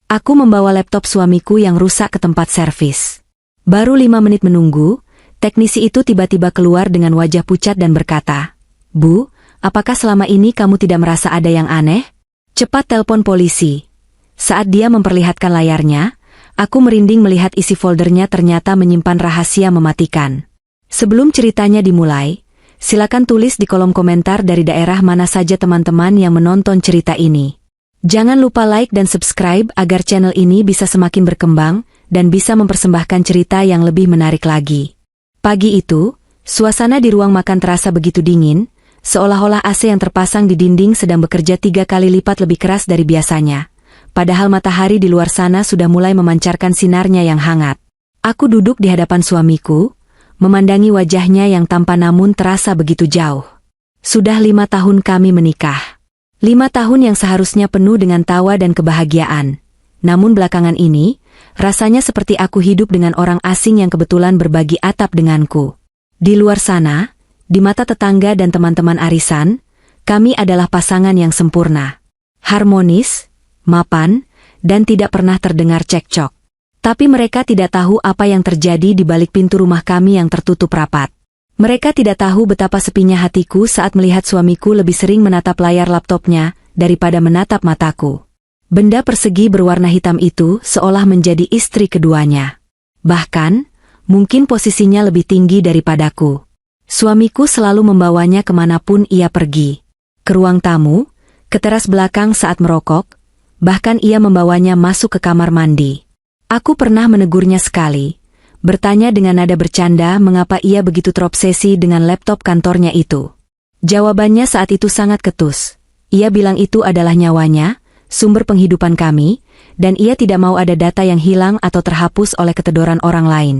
Aku membawa laptop suamiku yang rusak ke tempat servis. Baru 5 menit menunggu, teknisi itu tiba-tiba keluar dengan wajah pucat dan berkata, "Bu, apakah selama ini kamu tidak merasa ada yang aneh? Cepat telepon polisi." Saat dia memperlihatkan layarnya, aku merinding melihat isi foldernya ternyata menyimpan rahasia mematikan. Sebelum ceritanya dimulai, silakan tulis di kolom komentar dari daerah mana saja teman-teman yang menonton cerita ini. Jangan lupa like dan subscribe agar channel ini bisa semakin berkembang dan bisa mempersembahkan cerita yang lebih menarik lagi. Pagi itu, suasana di ruang makan terasa begitu dingin, seolah-olah AC yang terpasang di dinding sedang bekerja 3 kali lipat lebih keras dari biasanya. Padahal matahari di luar sana sudah mulai memancarkan sinarnya yang hangat. Aku duduk di hadapan suamiku, memandangi wajahnya yang tampan namun terasa begitu jauh. Sudah 5 tahun kami menikah. 5 tahun yang seharusnya penuh dengan tawa dan kebahagiaan. Namun belakangan ini, rasanya seperti aku hidup dengan orang asing yang kebetulan berbagi atap denganku. Di luar sana, di mata tetangga dan teman-teman arisan, kami adalah pasangan yang sempurna. Harmonis, mapan, dan tidak pernah terdengar cekcok. Tapi mereka tidak tahu apa yang terjadi di balik pintu rumah kami yang tertutup rapat. Mereka tidak tahu betapa sepinya hatiku saat melihat suamiku lebih sering menatap layar laptopnya daripada menatap mataku. Benda persegi berwarna hitam itu seolah menjadi istri keduanya. Bahkan, mungkin posisinya lebih tinggi daripadaku. Suamiku selalu membawanya kemanapun ia pergi. Ke ruang tamu, ke teras belakang saat merokok, bahkan ia membawanya masuk ke kamar mandi. Aku pernah menegurnya sekali, bertanya dengan nada bercanda mengapa ia begitu terobsesi dengan laptop kantornya itu. Jawabannya saat itu sangat ketus. Ia bilang itu adalah nyawanya, sumber penghidupan kami, dan ia tidak mau ada data yang hilang atau terhapus oleh ketedoran orang lain.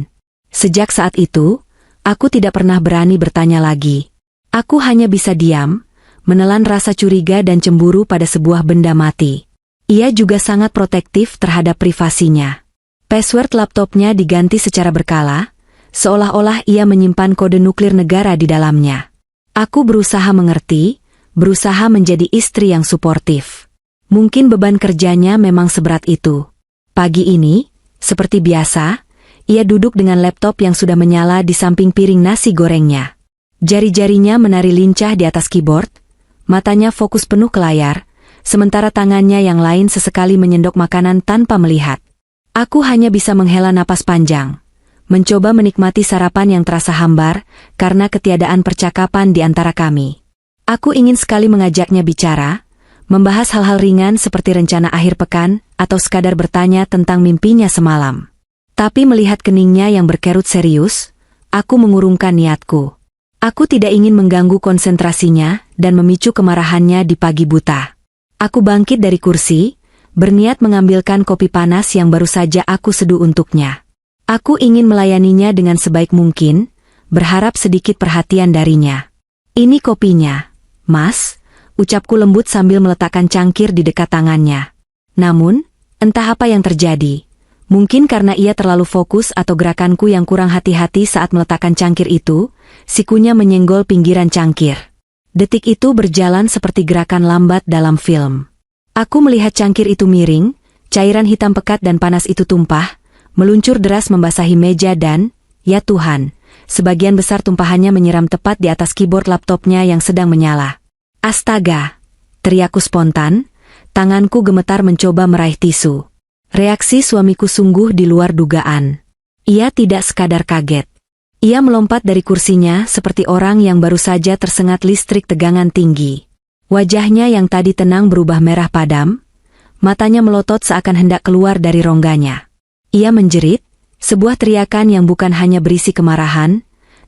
Sejak saat itu, aku tidak pernah berani bertanya lagi. Aku hanya bisa diam, menelan rasa curiga dan cemburu pada sebuah benda mati. Ia juga sangat protektif terhadap privasinya. Password laptopnya diganti secara berkala, seolah-olah ia menyimpan kode nuklir negara di dalamnya. Aku berusaha mengerti, berusaha menjadi istri yang suportif. Mungkin beban kerjanya memang seberat itu. Pagi ini, seperti biasa, ia duduk dengan laptop yang sudah menyala di samping piring nasi gorengnya. Jari-jarinya menari lincah di atas keyboard, matanya fokus penuh ke layar, sementara tangannya yang lain sesekali menyendok makanan tanpa melihat. Aku hanya bisa menghela napas panjang, mencoba menikmati sarapan yang terasa hambar karena ketiadaan percakapan di antara kami. Aku ingin sekali mengajaknya bicara, membahas hal-hal ringan seperti rencana akhir pekan, atau sekadar bertanya tentang mimpinya semalam. Tapi melihat keningnya yang berkerut serius, aku mengurungkan niatku. Aku tidak ingin mengganggu konsentrasinya dan memicu kemarahannya di pagi buta. Aku bangkit dari kursi, berniat mengambilkan kopi panas yang baru saja aku seduh untuknya. Aku ingin melayaninya dengan sebaik mungkin, berharap sedikit perhatian darinya. "Ini kopinya, Mas," ucapku lembut sambil meletakkan cangkir di dekat tangannya. Namun, entah apa yang terjadi. Mungkin karena ia terlalu fokus atau gerakanku yang kurang hati-hati saat meletakkan cangkir itu, sikunya menyenggol pinggiran cangkir. Detik itu berjalan seperti gerakan lambat dalam film. Aku melihat cangkir itu miring, cairan hitam pekat dan panas itu tumpah, meluncur deras membasahi meja dan, ya Tuhan, sebagian besar tumpahannya menyiram tepat di atas keyboard laptopnya yang sedang menyala. "Astaga!" teriakku spontan, tanganku gemetar mencoba meraih tisu. Reaksi suamiku sungguh di luar dugaan. Ia tidak sekadar kaget. Ia melompat dari kursinya seperti orang yang baru saja tersengat listrik tegangan tinggi. Wajahnya yang tadi tenang berubah merah padam, matanya melotot seakan hendak keluar dari rongganya. Ia menjerit, sebuah teriakan yang bukan hanya berisi kemarahan,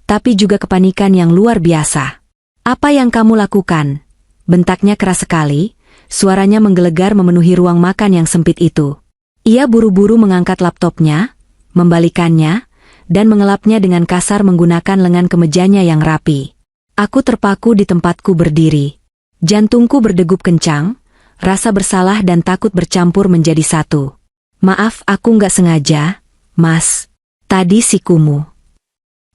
tapi juga kepanikan yang luar biasa. "Apa yang kamu lakukan?" bentaknya keras sekali, suaranya menggelegar memenuhi ruang makan yang sempit itu. Ia buru-buru mengangkat laptopnya, membalikannya, dan mengelapnya dengan kasar menggunakan lengan kemejanya yang rapi. Aku terpaku di tempatku berdiri. Jantungku berdegup kencang, rasa bersalah dan takut bercampur menjadi satu. "Maaf, aku nggak sengaja, Mas. Tadi sikumu."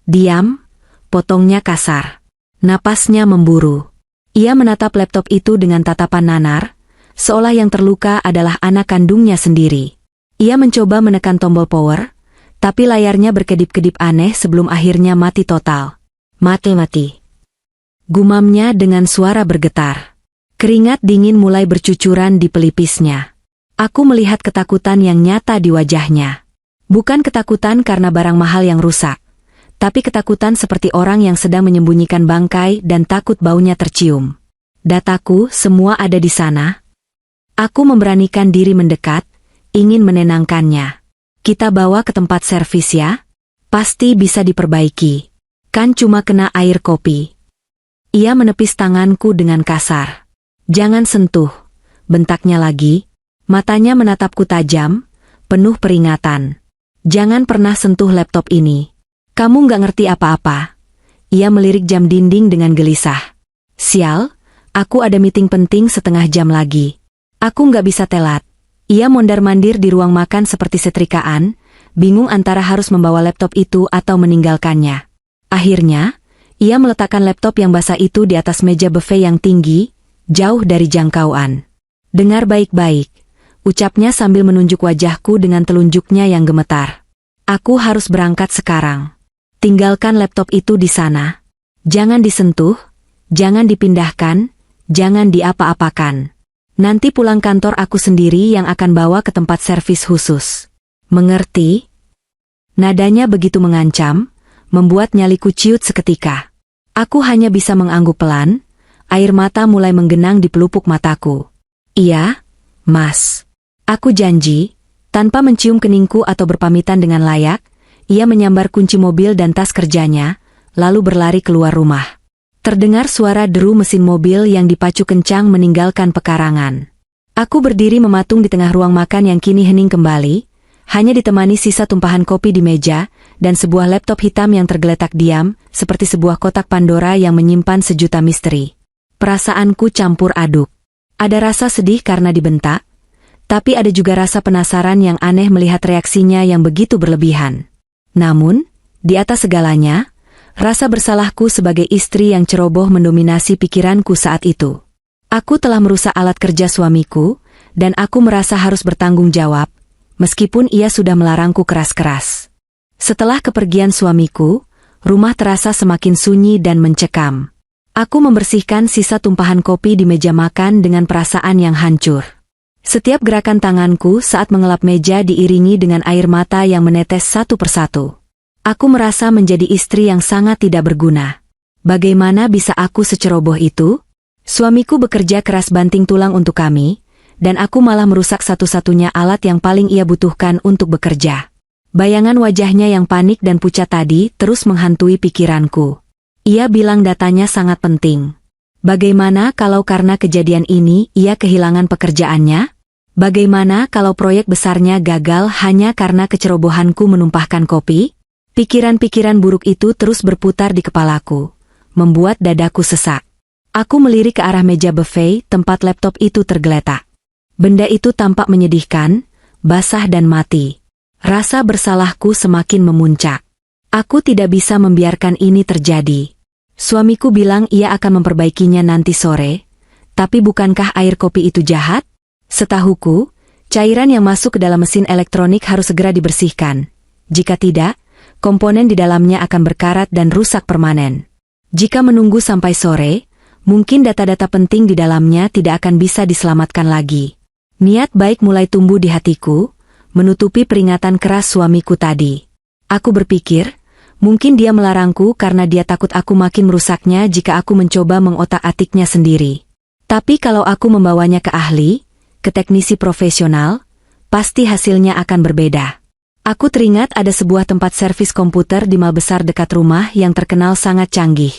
"Diam," potongnya kasar. Napasnya memburu. Ia menatap laptop itu dengan tatapan nanar, seolah yang terluka adalah anak kandungnya sendiri. Ia mencoba menekan tombol power, tapi layarnya berkedip-kedip aneh sebelum akhirnya mati total. Mati. Gumamnya dengan suara bergetar. Keringat dingin mulai bercucuran di pelipisnya. Aku melihat ketakutan yang nyata di wajahnya. Bukan ketakutan karena barang mahal yang rusak, tapi ketakutan seperti orang yang sedang menyembunyikan bangkai dan takut baunya tercium. Dataku semua ada di sana. Aku memberanikan diri mendekat, ingin menenangkannya. Kita bawa ke tempat servis ya? Pasti bisa diperbaiki. Kan cuma kena air kopi. Ia menepis tanganku dengan kasar. Jangan sentuh, bentaknya lagi. Matanya menatapku tajam, penuh peringatan. Jangan pernah sentuh laptop ini. Kamu nggak ngerti apa-apa. Ia melirik jam dinding dengan gelisah. Sial, aku ada meeting penting setengah jam lagi. Aku nggak bisa telat. Ia mondar-mandir di ruang makan seperti setrikaan, bingung antara harus membawa laptop itu atau meninggalkannya. Akhirnya, ia meletakkan laptop yang basah itu di atas meja buffet yang tinggi, jauh dari jangkauan. Dengar baik-baik, ucapnya sambil menunjuk wajahku dengan telunjuknya yang gemetar. Aku harus berangkat sekarang. Tinggalkan laptop itu di sana. Jangan disentuh, jangan dipindahkan, jangan diapa-apakan. Nanti pulang kantor aku sendiri yang akan bawa ke tempat servis khusus. Mengerti? Nadanya begitu mengancam, membuat nyaliku ciut seketika. Aku hanya bisa mengangguk pelan, air mata mulai menggenang di pelupuk mataku. Iya, Mas. Aku janji, tanpa mencium keningku atau berpamitan dengan layak, ia menyambar kunci mobil dan tas kerjanya, lalu berlari keluar rumah. Terdengar suara deru mesin mobil yang dipacu kencang meninggalkan pekarangan. Aku berdiri mematung di tengah ruang makan yang kini hening kembali, hanya ditemani sisa tumpahan kopi di meja, dan sebuah laptop hitam yang tergeletak diam, seperti sebuah kotak Pandora yang menyimpan sejuta misteri. Perasaanku campur aduk. Ada rasa sedih karena dibentak, tapi ada juga rasa penasaran yang aneh melihat reaksinya yang begitu berlebihan. Namun, di atas segalanya, rasa bersalahku sebagai istri yang ceroboh mendominasi pikiranku saat itu. Aku telah merusak alat kerja suamiku, dan aku merasa harus bertanggung jawab, meskipun ia sudah melarangku keras-keras. Setelah kepergian suamiku, rumah terasa semakin sunyi dan mencekam. Aku membersihkan sisa tumpahan kopi di meja makan dengan perasaan yang hancur. Setiap gerakan tanganku saat mengelap meja diiringi dengan air mata yang menetes satu persatu. Aku merasa menjadi istri yang sangat tidak berguna. Bagaimana bisa aku seceroboh itu? Suamiku bekerja keras banting tulang untuk kami, dan aku malah merusak satu-satunya alat yang paling ia butuhkan untuk bekerja. Bayangan wajahnya yang panik dan pucat tadi terus menghantui pikiranku. Ia bilang datanya sangat penting. Bagaimana kalau karena kejadian ini ia kehilangan pekerjaannya? Bagaimana kalau proyek besarnya gagal hanya karena kecerobohanku menumpahkan kopi? Pikiran-pikiran buruk itu terus berputar di kepalaku, membuat dadaku sesak. Aku melirik ke arah meja buffet tempat laptop itu tergeletak. Benda itu tampak menyedihkan, basah dan mati. Rasa bersalahku semakin memuncak. Aku tidak bisa membiarkan ini terjadi. Suamiku bilang ia akan memperbaikinya nanti sore, tapi bukankah air kopi itu jahat? Setahuku, cairan yang masuk ke dalam mesin elektronik harus segera dibersihkan. Jika tidak, komponen di dalamnya akan berkarat dan rusak permanen. Jika menunggu sampai sore, mungkin data-data penting di dalamnya tidak akan bisa diselamatkan lagi. Niat baik mulai tumbuh di hatiku, menutupi peringatan keras suamiku tadi. Aku berpikir, mungkin dia melarangku karena dia takut aku makin merusaknya jika aku mencoba mengotak-atiknya sendiri. Tapi kalau aku membawanya ke ahli, ke teknisi profesional, pasti hasilnya akan berbeda. Aku teringat ada sebuah tempat servis komputer di mal besar dekat rumah yang terkenal sangat canggih.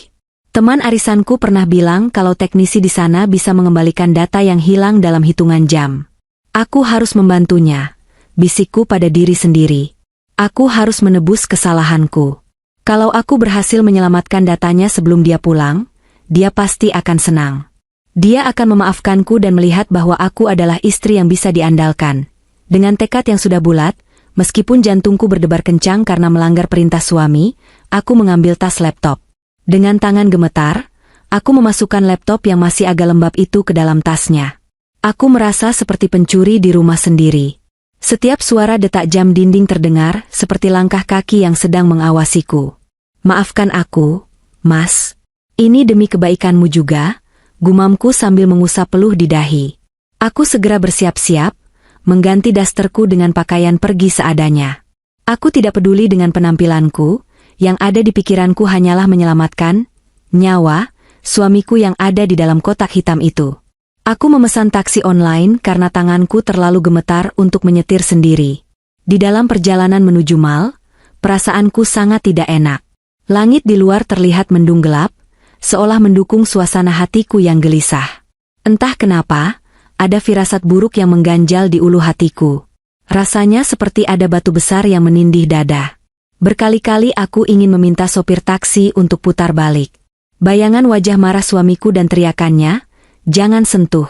Teman arisanku pernah bilang kalau teknisi di sana bisa mengembalikan data yang hilang dalam hitungan jam. Aku harus membantunya, bisikku pada diri sendiri. Aku harus menebus kesalahanku. Kalau aku berhasil menyelamatkan datanya sebelum dia pulang, dia pasti akan senang. Dia akan memaafkanku dan melihat bahwa aku adalah istri yang bisa diandalkan. Dengan tekad yang sudah bulat, meskipun jantungku berdebar kencang karena melanggar perintah suami, aku mengambil tas laptop. Dengan tangan gemetar, aku memasukkan laptop yang masih agak lembab itu ke dalam tasnya. Aku merasa seperti pencuri di rumah sendiri. Setiap suara detak jam dinding terdengar seperti langkah kaki yang sedang mengawasiku. Maafkan aku, Mas. Ini demi kebaikanmu juga, gumamku sambil mengusap peluh di dahi. Aku segera bersiap-siap, mengganti dasterku dengan pakaian pergi seadanya. Aku tidak peduli dengan penampilanku, yang ada di pikiranku hanyalah menyelamatkan nyawa suamiku yang ada di dalam kotak hitam itu. Aku memesan taksi online karena tanganku terlalu gemetar untuk menyetir sendiri. Di dalam perjalanan menuju mal, perasaanku sangat tidak enak. Langit di luar terlihat mendung gelap, seolah mendukung suasana hatiku yang gelisah. Entah kenapa, ada firasat buruk yang mengganjal di ulu hatiku. Rasanya seperti ada batu besar yang menindih dada. Berkali-kali aku ingin meminta sopir taksi untuk putar balik. Bayangan wajah marah suamiku dan teriakannya, "Jangan sentuh,"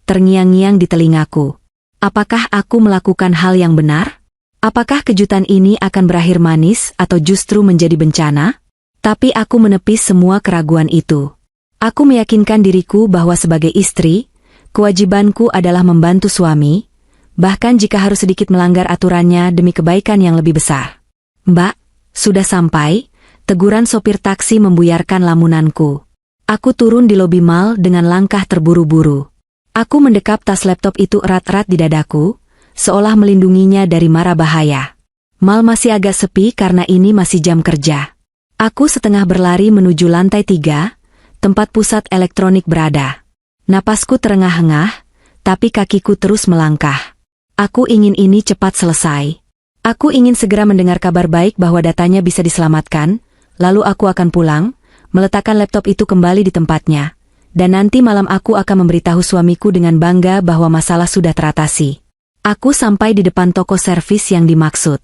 terngiang-ngiang di telingaku. Apakah aku melakukan hal yang benar? Apakah kejutan ini akan berakhir manis atau justru menjadi bencana? Tapi aku menepis semua keraguan itu. Aku meyakinkan diriku bahwa sebagai istri, kewajibanku adalah membantu suami, bahkan jika harus sedikit melanggar aturannya demi kebaikan yang lebih besar. "Mbak, sudah sampai?" Teguran sopir taksi membuyarkan lamunanku. Aku turun di lobi mal dengan langkah terburu-buru. Aku mendekap tas laptop itu erat-erat di dadaku, seolah melindunginya dari mara bahaya. Mal masih agak sepi karena ini masih jam kerja. Aku setengah berlari menuju lantai 3, tempat pusat elektronik berada. Napasku terengah-engah, tapi kakiku terus melangkah. Aku ingin ini cepat selesai. Aku ingin segera mendengar kabar baik bahwa datanya bisa diselamatkan, lalu aku akan pulang, meletakkan laptop itu kembali di tempatnya, dan nanti malam aku akan memberitahu suamiku dengan bangga bahwa masalah sudah teratasi. Aku sampai di depan toko servis yang dimaksud.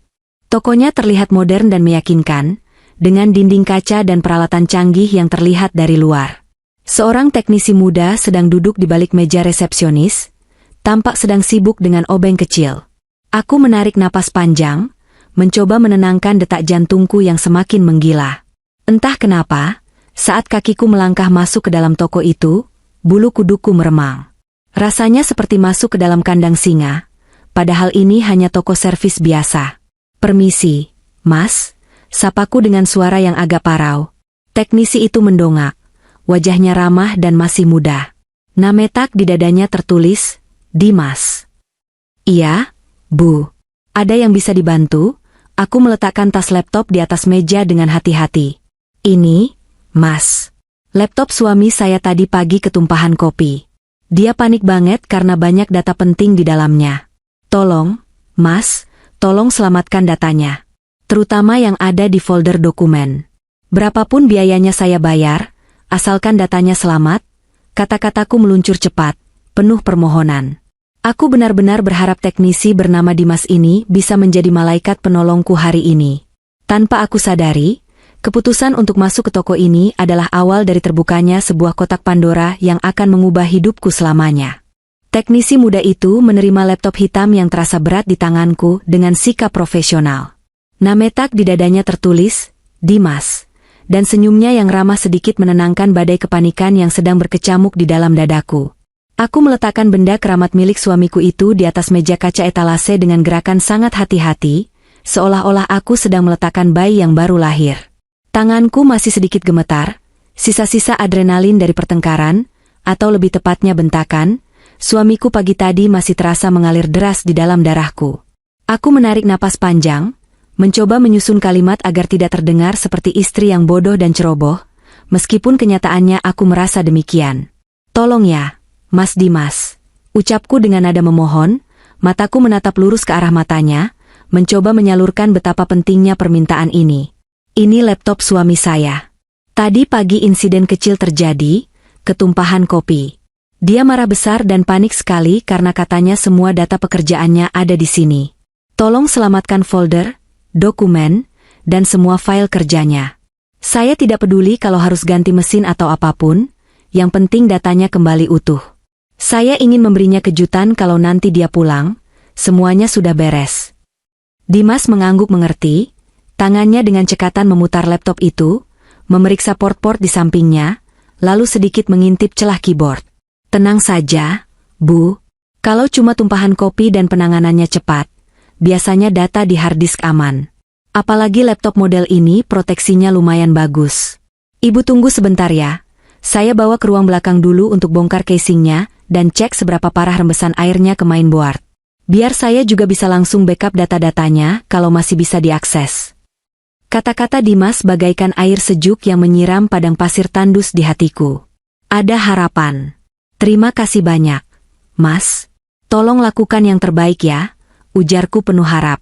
Tokonya terlihat modern dan meyakinkan, dengan dinding kaca dan peralatan canggih yang terlihat dari luar. Seorang teknisi muda sedang duduk di balik meja resepsionis, tampak sedang sibuk dengan obeng kecil. Aku menarik napas panjang, mencoba menenangkan detak jantungku yang semakin menggila. Entah kenapa, saat kakiku melangkah masuk ke dalam toko itu, bulu kuduku meremang. Rasanya seperti masuk ke dalam kandang singa, padahal ini hanya toko servis biasa. "Permisi, Mas," sapaku dengan suara yang agak parau. Teknisi itu mendongak, wajahnya ramah dan masih muda. Nametak di dadanya tertulis, "Dimas." "Iya, Bu. Ada yang bisa dibantu?" Aku meletakkan tas laptop di atas meja dengan hati-hati. "Ini, Mas. Laptop suami saya tadi pagi ketumpahan kopi. Dia panik banget karena banyak data penting di dalamnya. Tolong, Mas, tolong selamatkan datanya. Terutama yang ada di folder dokumen. Berapapun biayanya saya bayar, asalkan datanya selamat." Kata-kataku meluncur cepat, penuh permohonan. Aku benar-benar berharap teknisi bernama Dimas ini bisa menjadi malaikat penolongku hari ini. Tanpa aku sadari, keputusan untuk masuk ke toko ini adalah awal dari terbukanya sebuah kotak Pandora yang akan mengubah hidupku selamanya. Teknisi muda itu menerima laptop hitam yang terasa berat di tanganku dengan sikap profesional. Nametak di dadanya tertulis, "Dimas," dan senyumnya yang ramah sedikit menenangkan badai kepanikan yang sedang berkecamuk di dalam dadaku. Aku meletakkan benda keramat milik suamiku itu di atas meja kaca etalase dengan gerakan sangat hati-hati, seolah-olah aku sedang meletakkan bayi yang baru lahir. Tanganku masih sedikit gemetar, sisa-sisa adrenalin dari pertengkaran, atau lebih tepatnya bentakan, suamiku pagi tadi masih terasa mengalir deras di dalam darahku. Aku menarik napas panjang, mencoba menyusun kalimat agar tidak terdengar seperti istri yang bodoh dan ceroboh, meskipun kenyataannya aku merasa demikian. "Tolong ya, Mas Dimas," ucapku dengan nada memohon, mataku menatap lurus ke arah matanya, mencoba menyalurkan betapa pentingnya permintaan ini. "Ini laptop suami saya. Tadi pagi insiden kecil terjadi, ketumpahan kopi. Dia marah besar dan panik sekali karena katanya semua data pekerjaannya ada di sini. Tolong selamatkan folder, dokumen, dan semua file kerjanya. Saya tidak peduli kalau harus ganti mesin atau apapun, yang penting datanya kembali utuh. Saya ingin memberinya kejutan kalau nanti dia pulang, semuanya sudah beres." Dimas mengangguk mengerti, tangannya dengan cekatan memutar laptop itu, memeriksa port-port di sampingnya, lalu sedikit mengintip celah keyboard. "Tenang saja, Bu. Kalau cuma tumpahan kopi dan penanganannya cepat, biasanya data di hard disk aman. Apalagi laptop model ini proteksinya lumayan bagus. Ibu tunggu sebentar ya. Saya bawa ke ruang belakang dulu untuk bongkar casingnya dan cek seberapa parah rembesan airnya ke mainboard. Biar saya juga bisa langsung backup data-datanya kalau masih bisa diakses. Kata-kata Dimas bagaikan air sejuk yang menyiram padang pasir tandus di hatiku. Ada harapan. Terima kasih banyak, Mas. Tolong lakukan yang terbaik ya, ujarku penuh harap.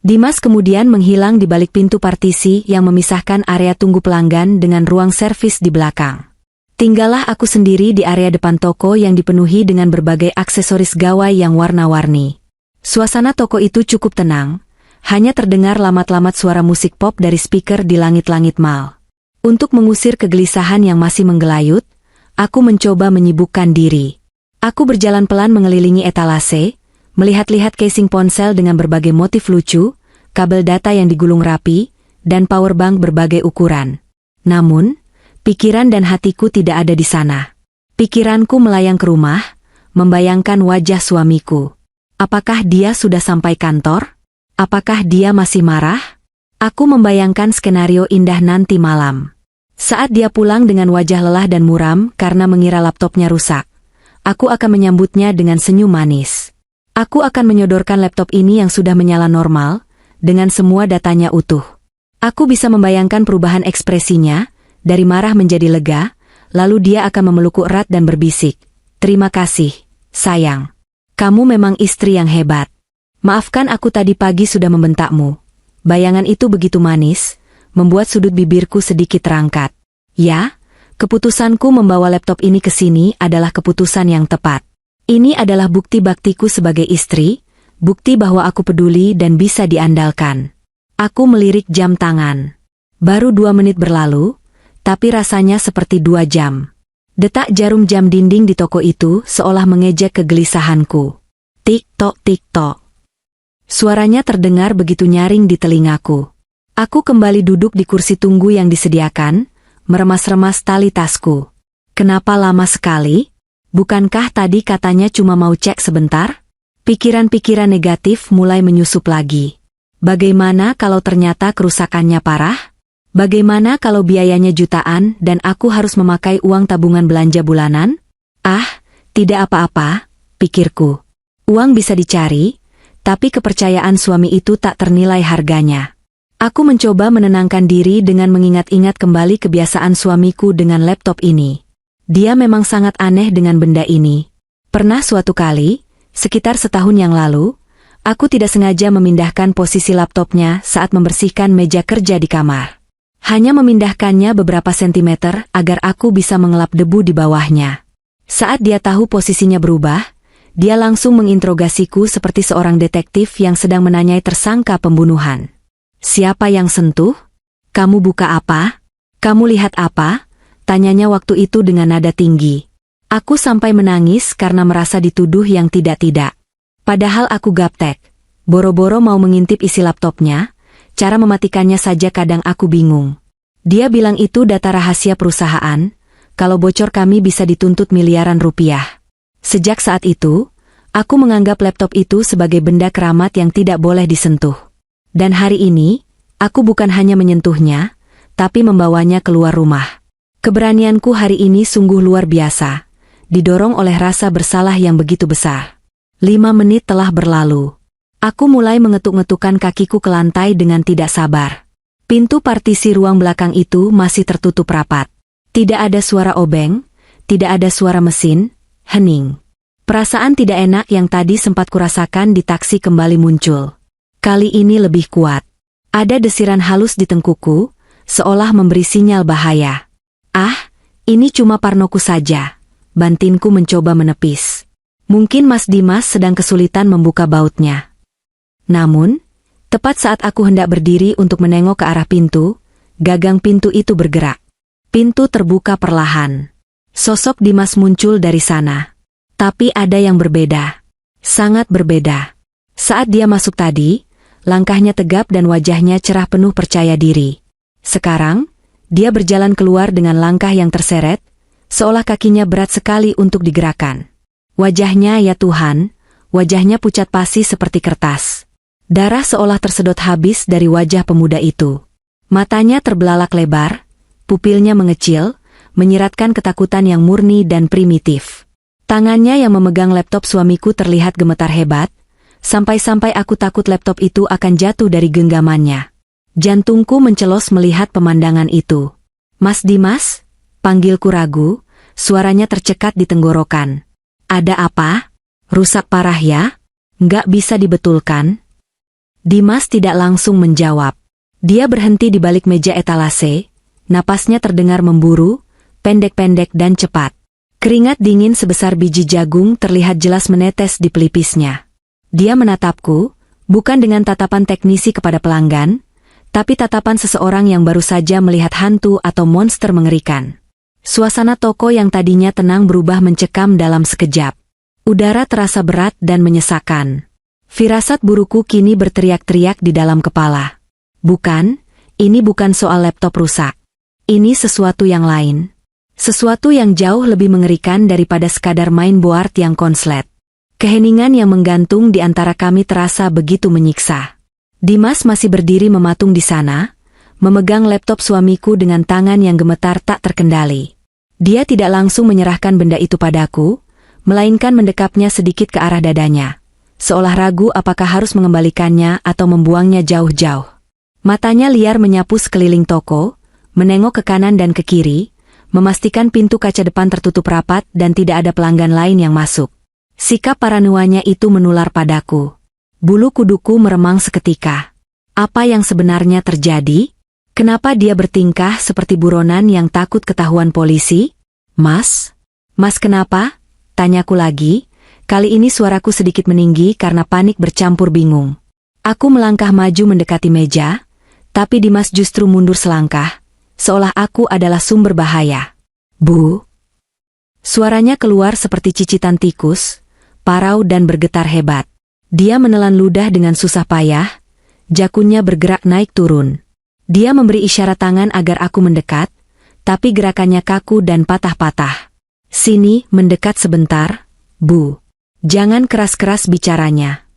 Dimas kemudian menghilang di balik pintu partisi yang memisahkan area tunggu pelanggan dengan ruang servis di belakang. Tinggallah aku sendiri di area depan toko yang dipenuhi dengan berbagai aksesoris gawai yang warna-warni. Suasana toko itu cukup tenang, hanya terdengar lamat-lamat suara musik pop dari speaker di langit-langit mall. Untuk mengusir kegelisahan yang masih menggelayut, aku mencoba menyibukkan diri. Aku berjalan pelan mengelilingi etalase, melihat-lihat casing ponsel dengan berbagai motif lucu, kabel data yang digulung rapi, dan powerbank berbagai ukuran. Namun, pikiran dan hatiku tidak ada di sana. Pikiranku melayang ke rumah, membayangkan wajah suamiku. Apakah dia sudah sampai kantor? Apakah dia masih marah? Aku membayangkan skenario indah nanti malam. Saat dia pulang dengan wajah lelah dan muram karena mengira laptopnya rusak, aku akan menyambutnya dengan senyum manis. Aku akan menyodorkan laptop ini yang sudah menyala normal, dengan semua datanya utuh. Aku bisa membayangkan perubahan ekspresinya, dari marah menjadi lega, lalu dia akan memelukku erat dan berbisik, "Terima kasih, sayang. Kamu memang istri yang hebat. Maafkan aku tadi pagi sudah membentakmu." Bayangan itu begitu manis, membuat sudut bibirku sedikit terangkat. Ya, keputusanku membawa laptop ini ke sini adalah keputusan yang tepat. Ini adalah bukti baktiku sebagai istri, bukti bahwa aku peduli dan bisa diandalkan. Aku melirik jam tangan. Baru 2 menit berlalu, tapi rasanya seperti 2 jam. Detak jarum jam dinding di toko itu seolah mengejek kegelisahanku. Tik-tok, tik-tok. Suaranya terdengar begitu nyaring di telingaku. Aku kembali duduk di kursi tunggu yang disediakan, meremas-remas tali tasku. Kenapa lama sekali? Bukankah tadi katanya cuma mau cek sebentar? Pikiran-pikiran negatif mulai menyusup lagi. Bagaimana kalau ternyata kerusakannya parah? Bagaimana kalau biayanya jutaan dan aku harus memakai uang tabungan belanja bulanan? Ah, tidak apa-apa, pikirku. Uang bisa dicari, tapi kepercayaan suami itu tak ternilai harganya. Aku mencoba menenangkan diri dengan mengingat-ingat kembali kebiasaan suamiku dengan laptop ini. Dia memang sangat aneh dengan benda ini. Pernah suatu kali, sekitar setahun yang lalu, aku tidak sengaja memindahkan posisi laptopnya saat membersihkan meja kerja di kamar. Hanya memindahkannya beberapa sentimeter agar aku bisa mengelap debu di bawahnya. Saat dia tahu posisinya berubah, dia langsung menginterogasiku seperti seorang detektif yang sedang menanyai tersangka pembunuhan. "Siapa yang sentuh? Kamu buka apa? Kamu lihat apa?" tanyanya waktu itu dengan nada tinggi. Aku sampai menangis karena merasa dituduh yang tidak-tidak. Padahal aku gaptek. Boro-boro mau mengintip isi laptopnya, cara mematikannya saja kadang aku bingung. Dia bilang itu data rahasia perusahaan, kalau bocor kami bisa dituntut miliaran rupiah. Sejak saat itu, aku menganggap laptop itu sebagai benda keramat yang tidak boleh disentuh. Dan hari ini, aku bukan hanya menyentuhnya, tapi membawanya keluar rumah. Keberanianku hari ini sungguh luar biasa, didorong oleh rasa bersalah yang begitu besar. 5 menit telah berlalu. Aku mulai mengetuk-ngetukkan kakiku ke lantai dengan tidak sabar. Pintu partisi ruang belakang itu masih tertutup rapat. Tidak ada suara obeng, tidak ada suara mesin, hening. Perasaan tidak enak yang tadi sempat kurasakan di taksi kembali muncul. Kali ini lebih kuat. Ada desiran halus di tengkuku, seolah memberi sinyal bahaya. Ah, ini cuma parnoku saja. Bantinku mencoba menepis. Mungkin Mas Dimas sedang kesulitan membuka bautnya. Namun, tepat saat aku hendak berdiri untuk menengok ke arah pintu, gagang pintu itu bergerak. Pintu terbuka perlahan. Sosok Dimas muncul dari sana. Tapi ada yang berbeda. Sangat berbeda. Saat dia masuk tadi, langkahnya tegap dan wajahnya cerah penuh percaya diri. Sekarang, dia berjalan keluar dengan langkah yang terseret, seolah kakinya berat sekali untuk digerakkan. Wajahnya, ya Tuhan, wajahnya pucat pasi seperti kertas. Darah seolah tersedot habis dari wajah pemuda itu. Matanya terbelalak lebar, pupilnya mengecil, menyiratkan ketakutan yang murni dan primitif. Tangannya yang memegang laptop suamiku terlihat gemetar hebat, sampai-sampai aku takut laptop itu akan jatuh dari genggamannya. Jantungku mencelos melihat pemandangan itu. "Mas Dimas?" panggilku ragu, suaranya tercekat di tenggorokan. "Ada apa? Rusak parah ya? Nggak bisa dibetulkan?" Dimas tidak langsung menjawab. Dia berhenti di balik meja etalase, napasnya terdengar memburu, pendek-pendek dan cepat. Keringat dingin sebesar biji jagung terlihat jelas menetes di pelipisnya. Dia menatapku, bukan dengan tatapan teknisi kepada pelanggan, tapi tatapan seseorang yang baru saja melihat hantu atau monster mengerikan. Suasana toko yang tadinya tenang berubah mencekam dalam sekejap. Udara terasa berat dan menyesakan. Firasat buruku kini berteriak-teriak di dalam kepala. Bukan, ini bukan soal laptop rusak. Ini sesuatu yang lain. Sesuatu yang jauh lebih mengerikan daripada sekadar main board yang konslet. Keheningan yang menggantung di antara kami terasa begitu menyiksa. Dimas masih berdiri mematung di sana, memegang laptop suamiku dengan tangan yang gemetar tak terkendali. Dia tidak langsung menyerahkan benda itu padaku, melainkan mendekapnya sedikit ke arah dadanya, seolah ragu apakah harus mengembalikannya atau membuangnya jauh-jauh. Matanya liar menyapu sekeliling toko, menengok ke kanan dan ke kiri, memastikan pintu kaca depan tertutup rapat dan tidak ada pelanggan lain yang masuk. Sikap paranoanya itu menular padaku. Bulu kuduku meremang seketika. Apa yang sebenarnya terjadi? Kenapa dia bertingkah seperti buronan yang takut ketahuan polisi? "Mas? Mas kenapa?" tanyaku lagi. Kali ini suaraku sedikit meninggi karena panik bercampur bingung. Aku melangkah maju mendekati meja, tapi Dimas justru mundur selangkah, seolah aku adalah sumber bahaya. "Bu?" Suaranya keluar seperti cicitan tikus, parau dan bergetar hebat. Dia menelan ludah dengan susah payah, jakunnya bergerak naik turun. Dia memberi isyarat tangan agar aku mendekat, tapi gerakannya kaku dan patah-patah. "Sini, mendekat sebentar, Bu. Jangan keras-keras bicaranya."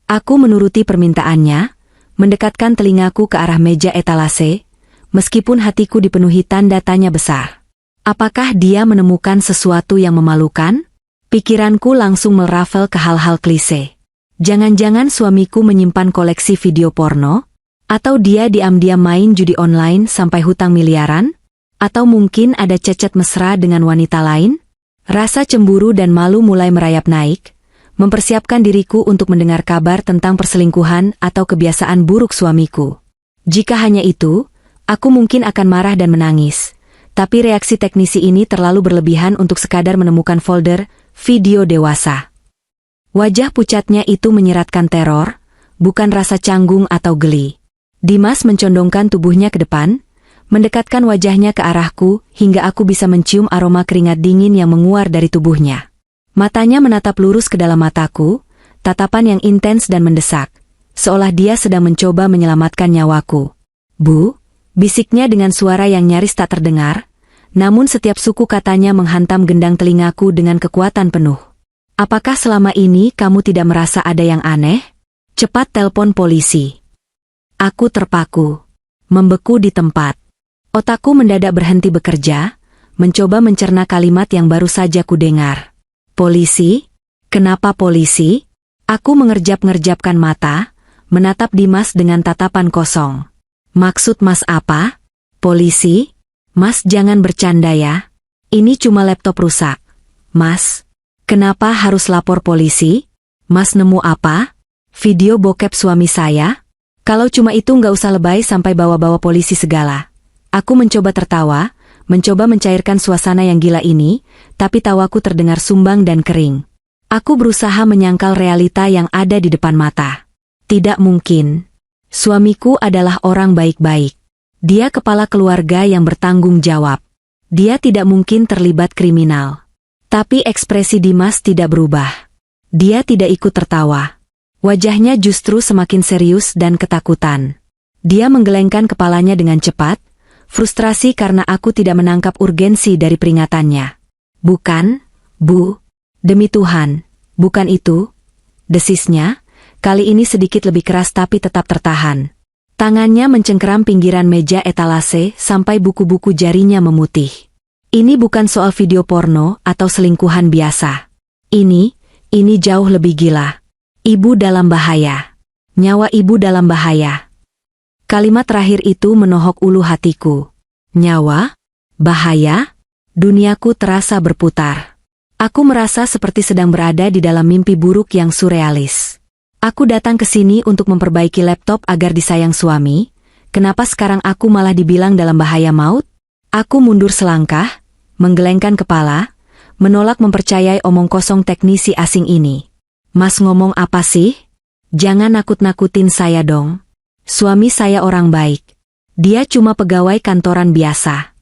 Aku menuruti permintaannya, mendekatkan telingaku ke arah meja etalase, meskipun hatiku dipenuhi tanda tanya besar. Apakah dia menemukan sesuatu yang memalukan? Pikiranku langsung merafel ke hal-hal klise. Jangan-jangan suamiku menyimpan koleksi video porno? Atau dia diam-diam main judi online sampai hutang miliaran? Atau mungkin ada cecet mesra dengan wanita lain? Rasa cemburu dan malu mulai merayap naik, mempersiapkan diriku untuk mendengar kabar tentang perselingkuhan atau kebiasaan buruk suamiku. Jika hanya itu, aku mungkin akan marah dan menangis. Tapi reaksi teknisi ini terlalu berlebihan untuk sekadar menemukan folder video dewasa. Wajah pucatnya itu menyiratkan teror, bukan rasa canggung atau geli. Dimas mencondongkan tubuhnya ke depan, mendekatkan wajahnya ke arahku hingga aku bisa mencium aroma keringat dingin yang menguar dari tubuhnya. Matanya menatap lurus ke dalam mataku, tatapan yang intens dan mendesak, seolah dia sedang mencoba menyelamatkan nyawaku. "Bu?" bisiknya dengan suara yang nyaris tak terdengar, namun setiap suku katanya menghantam gendang telingaku dengan kekuatan penuh. "Apakah selama ini kamu tidak merasa ada yang aneh? Cepat telepon polisi." Aku terpaku, membeku di tempat. Otakku mendadak berhenti bekerja, mencoba mencerna kalimat yang baru saja kudengar. "Polisi? Kenapa polisi?" Aku mengerjap-ngerjapkan mata, menatap Dimas dengan tatapan kosong. "Maksud Mas apa? Polisi? Mas jangan bercanda ya. Ini cuma laptop rusak. Mas, kenapa harus lapor polisi? Mas nemu apa? Video bokep suami saya? Kalau cuma itu nggak usah lebay sampai bawa-bawa polisi segala." Aku mencoba tertawa, mencoba mencairkan suasana yang gila ini, tapi tawaku terdengar sumbang dan kering. Aku berusaha menyangkal realita yang ada di depan mata. Tidak mungkin. Suamiku adalah orang baik-baik. Dia kepala keluarga yang bertanggung jawab. Dia tidak mungkin terlibat kriminal. Tapi ekspresi Dimas tidak berubah. Dia tidak ikut tertawa. Wajahnya justru semakin serius dan ketakutan. Dia menggelengkan kepalanya dengan cepat, frustrasi karena aku tidak menangkap urgensi dari peringatannya. "Bukan, Bu. Demi Tuhan, bukan itu," desisnya, kali ini sedikit lebih keras tapi tetap tertahan. Tangannya mencengkeram pinggiran meja etalase sampai buku-buku jarinya memutih. Ini bukan soal video porno atau selingkuhan biasa. Ini jauh lebih gila. Ibu dalam bahaya. Nyawa ibu dalam bahaya. Kalimat terakhir itu menohok ulu hatiku. Nyawa? Bahaya? Duniaku terasa berputar. Aku merasa seperti sedang berada di dalam mimpi buruk yang surrealis. Aku datang ke sini untuk memperbaiki laptop agar disayang suami. Kenapa sekarang aku malah dibilang dalam bahaya maut? Aku mundur selangkah, menggelengkan kepala, menolak mempercayai omong kosong teknisi asing ini. Mas ngomong apa sih? Jangan nakut-nakutin saya dong. Suami saya orang baik. Dia cuma pegawai kantoran biasa.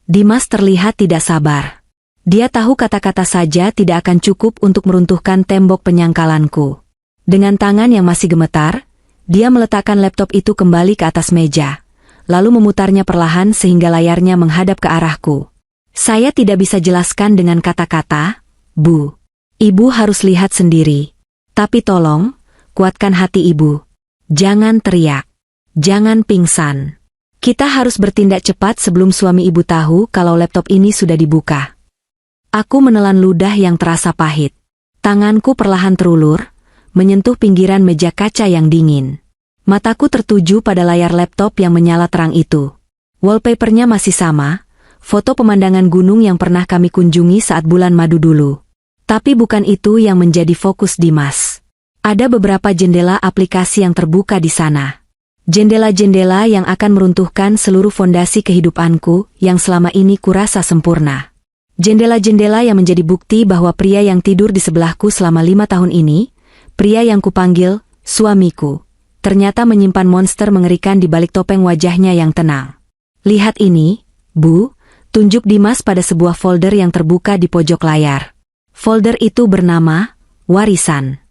Dimas terlihat tidak sabar. Dia tahu kata-kata saja tidak akan cukup untuk meruntuhkan tembok penyangkalanku. Dengan tangan yang masih gemetar, dia meletakkan laptop itu kembali ke atas meja, lalu memutarnya perlahan sehingga layarnya menghadap ke arahku. Saya tidak bisa jelaskan dengan kata-kata, Bu. Ibu harus lihat sendiri. Tapi tolong, kuatkan hati ibu. Jangan teriak. Jangan pingsan. Kita harus bertindak cepat sebelum suami ibu tahu kalau laptop ini sudah dibuka. Aku menelan ludah yang terasa pahit. Tanganku perlahan terulur, menyentuh pinggiran meja kaca yang dingin. Mataku tertuju pada layar laptop yang menyala terang itu. Wallpapernya masih sama, foto pemandangan gunung yang pernah kami kunjungi saat bulan madu dulu. Tapi bukan itu yang menjadi fokus Dimas. Ada beberapa jendela aplikasi yang terbuka di sana. Jendela-jendela yang akan meruntuhkan seluruh fondasi kehidupanku yang selama ini kurasa sempurna. Jendela-jendela yang menjadi bukti bahwa pria yang tidur di sebelahku selama 5 tahun ini, pria yang kupanggil suamiku, ternyata menyimpan monster mengerikan di balik topeng wajahnya yang tenang. Lihat ini, Bu, tunjuk Dimas pada sebuah folder yang terbuka di pojok layar. Folder itu bernama Warisan.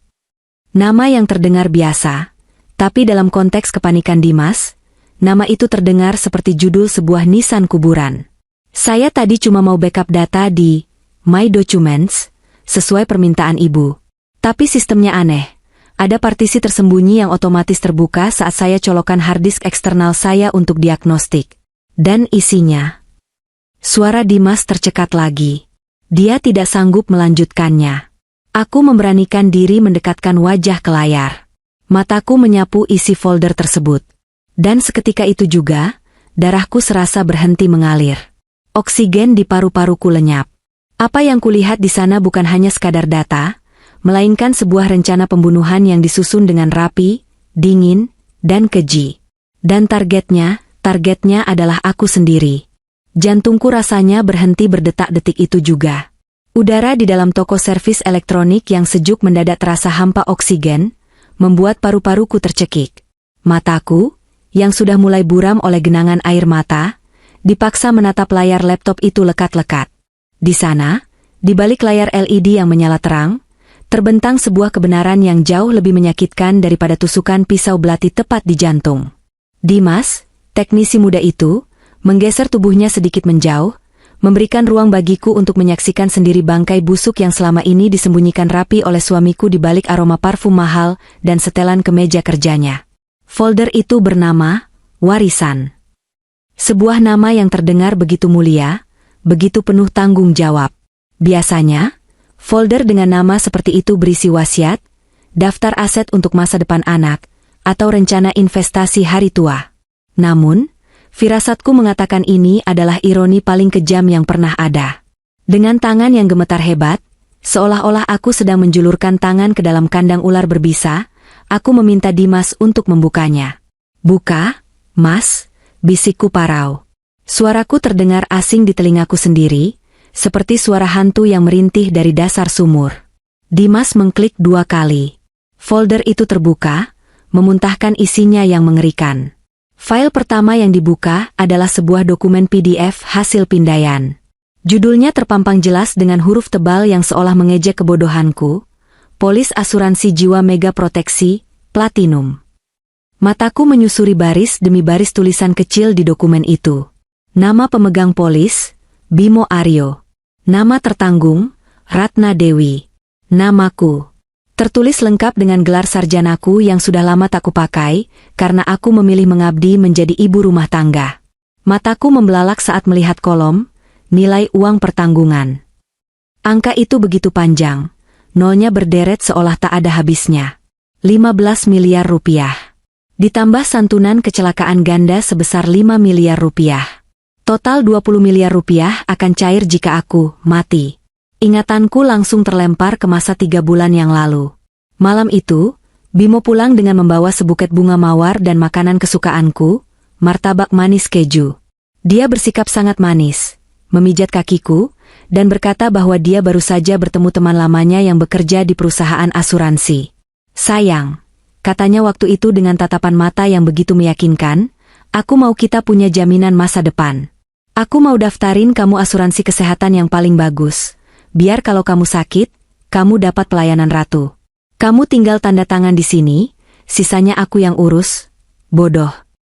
Nama yang terdengar biasa, tapi dalam konteks kepanikan Dimas, nama itu terdengar seperti judul sebuah nisan kuburan. Saya tadi cuma mau backup data di My Documents, sesuai permintaan ibu. Tapi sistemnya aneh. Ada partisi tersembunyi yang otomatis terbuka saat saya colokkan harddisk eksternal saya untuk diagnostik. Dan isinya. Suara Dimas tercekat lagi. Dia tidak sanggup melanjutkannya. Aku memberanikan diri mendekatkan wajah ke layar. Mataku menyapu isi folder tersebut. Dan seketika itu juga, darahku serasa berhenti mengalir. Oksigen di paru-paruku lenyap. Apa yang kulihat di sana bukan hanya sekadar data, melainkan sebuah rencana pembunuhan yang disusun dengan rapi, dingin, dan keji. Dan targetnya adalah aku sendiri. Jantungku rasanya berhenti berdetak-detik itu juga. Udara di dalam toko servis elektronik yang sejuk mendadak terasa hampa oksigen, membuat paru-paruku tercekik. Mataku, yang sudah mulai buram oleh genangan air mata, dipaksa menatap layar laptop itu lekat-lekat. Di sana, di balik layar LED yang menyala terang, terbentang sebuah kebenaran yang jauh lebih menyakitkan daripada tusukan pisau belati tepat di jantung. Dimas, teknisi muda itu, menggeser tubuhnya sedikit menjauh, memberikan ruang bagiku untuk menyaksikan sendiri bangkai busuk yang selama ini disembunyikan rapi oleh suamiku di balik aroma parfum mahal dan setelan kemeja kerjanya. Folder itu bernama Warisan. Sebuah nama yang terdengar begitu mulia, begitu penuh tanggung jawab. Biasanya, folder dengan nama seperti itu berisi wasiat, daftar aset untuk masa depan anak, atau rencana investasi hari tua. Namun, firasatku mengatakan ini adalah ironi paling kejam yang pernah ada. Dengan tangan yang gemetar hebat, seolah-olah aku sedang menjulurkan tangan ke dalam kandang ular berbisa, aku meminta Dimas untuk membukanya. Buka, Mas, bisikku parau. Suaraku terdengar asing di telingaku sendiri, seperti suara hantu yang merintih dari dasar sumur. Dimas mengklik 2 kali. Folder itu terbuka, memuntahkan isinya yang mengerikan. File pertama yang dibuka adalah sebuah dokumen PDF hasil pindaian. Judulnya terpampang jelas dengan huruf tebal yang seolah mengejek kebodohanku, Polis Asuransi Jiwa Mega Proteksi, Platinum. Mataku menyusuri baris demi baris tulisan kecil di dokumen itu. Nama pemegang polis, Bimo Aryo. Nama tertanggung, Ratna Dewi. Namaku. Tertulis lengkap dengan gelar sarjanaku yang sudah lama tak kupakai, karena aku memilih mengabdi menjadi ibu rumah tangga. Mataku membelalak saat melihat kolom, nilai uang pertanggungan. Angka itu begitu panjang, nolnya berderet seolah tak ada habisnya. 15 miliar rupiah. Ditambah santunan kecelakaan ganda sebesar 5 miliar rupiah. Total 20 miliar rupiah akan cair jika aku mati. Ingatanku langsung terlempar ke masa 3 bulan yang lalu. Malam itu, Bimo pulang dengan membawa sebuket bunga mawar dan makanan kesukaanku, martabak manis keju. Dia bersikap sangat manis, memijat kakiku, dan berkata bahwa dia baru saja bertemu teman lamanya yang bekerja di perusahaan asuransi. Sayang, katanya waktu itu dengan tatapan mata yang begitu meyakinkan, aku mau kita punya jaminan masa depan. Aku mau daftarin kamu asuransi kesehatan yang paling bagus. Biar kalau kamu sakit, kamu dapat pelayanan ratu. Kamu tinggal tanda tangan di sini, sisanya aku yang urus. Bodoh.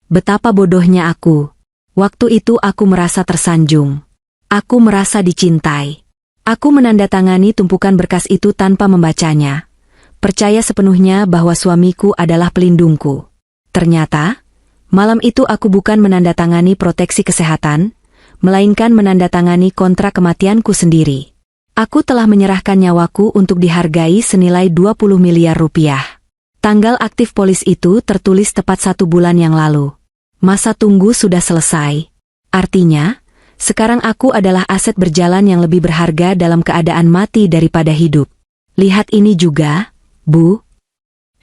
Betapa bodohnya aku. Waktu itu aku merasa tersanjung. Aku merasa dicintai. Aku menandatangani tumpukan berkas itu tanpa membacanya. Percaya sepenuhnya bahwa suamiku adalah pelindungku. Ternyata, malam itu aku bukan menandatangani proteksi kesehatan, melainkan menandatangani kontrak kematianku sendiri. Aku telah menyerahkan nyawaku untuk dihargai senilai 20 miliar rupiah. Tanggal aktif polis itu tertulis tepat 1 bulan yang lalu. Masa tunggu sudah selesai. Artinya, sekarang aku adalah aset berjalan yang lebih berharga dalam keadaan mati daripada hidup. Lihat ini juga, Bu.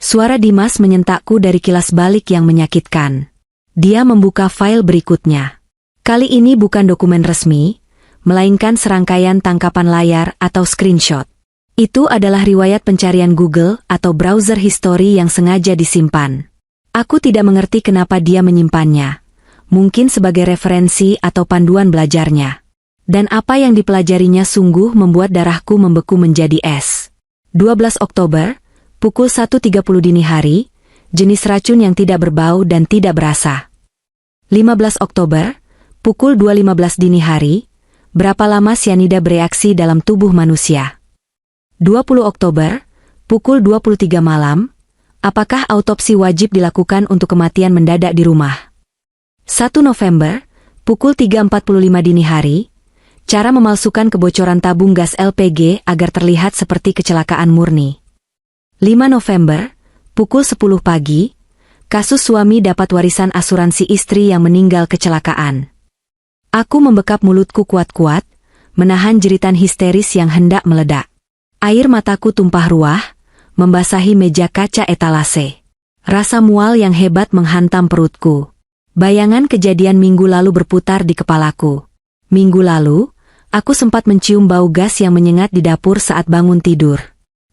Suara Dimas menyentakku dari kilas balik yang menyakitkan. Dia membuka file berikutnya. Kali ini bukan dokumen resmi, melainkan serangkaian tangkapan layar atau screenshot. Itu adalah riwayat pencarian Google atau browser history yang sengaja disimpan. Aku tidak mengerti kenapa dia menyimpannya. Mungkin sebagai referensi atau panduan belajarnya. Dan apa yang dipelajarinya sungguh membuat darahku membeku menjadi es. 12 Oktober, pukul 1.30 dini hari, jenis racun yang tidak berbau dan tidak berasa. 15 Oktober, pukul 2.15 dini hari, berapa lama sianida bereaksi dalam tubuh manusia? 20 Oktober, pukul 23 malam, apakah autopsi wajib dilakukan untuk kematian mendadak di rumah? 1 November, pukul 3.45 dini hari, cara memalsukan kebocoran tabung gas LPG agar terlihat seperti kecelakaan murni. 5 November, pukul 10 pagi, kasus suami dapat warisan asuransi istri yang meninggal kecelakaan. Aku membekap mulutku kuat-kuat, menahan jeritan histeris yang hendak meledak. Air mataku tumpah ruah, membasahi meja kaca etalase. Rasa mual yang hebat menghantam perutku. Bayangan kejadian minggu lalu berputar di kepalaku. Minggu lalu, aku sempat mencium bau gas yang menyengat di dapur saat bangun tidur.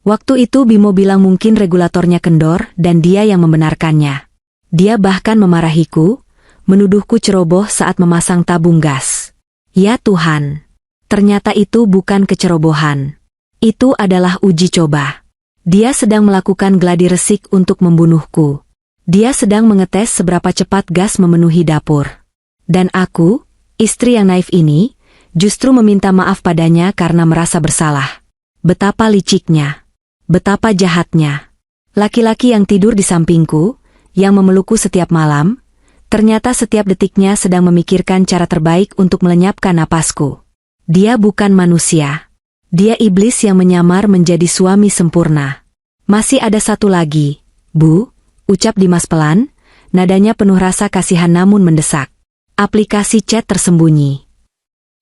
Waktu itu Bimo bilang mungkin regulatornya kendor dan dia yang membenarkannya. Dia bahkan memarahiku, menuduhku ceroboh saat memasang tabung gas. Ya Tuhan, ternyata itu bukan kecerobohan. Itu adalah uji coba. Dia sedang melakukan gladi resik untuk membunuhku. Dia sedang mengetes seberapa cepat gas memenuhi dapur. Dan aku, istri yang naif ini, justru meminta maaf padanya karena merasa bersalah. Betapa liciknya. Betapa jahatnya. Laki-laki yang tidur di sampingku, yang memelukku setiap malam, ternyata setiap detiknya sedang memikirkan cara terbaik untuk melenyapkan napasku. Dia bukan manusia. Dia iblis yang menyamar menjadi suami sempurna. Masih ada satu lagi, Bu, ucap Dimas pelan, nadanya penuh rasa kasihan namun mendesak. Aplikasi chat tersembunyi.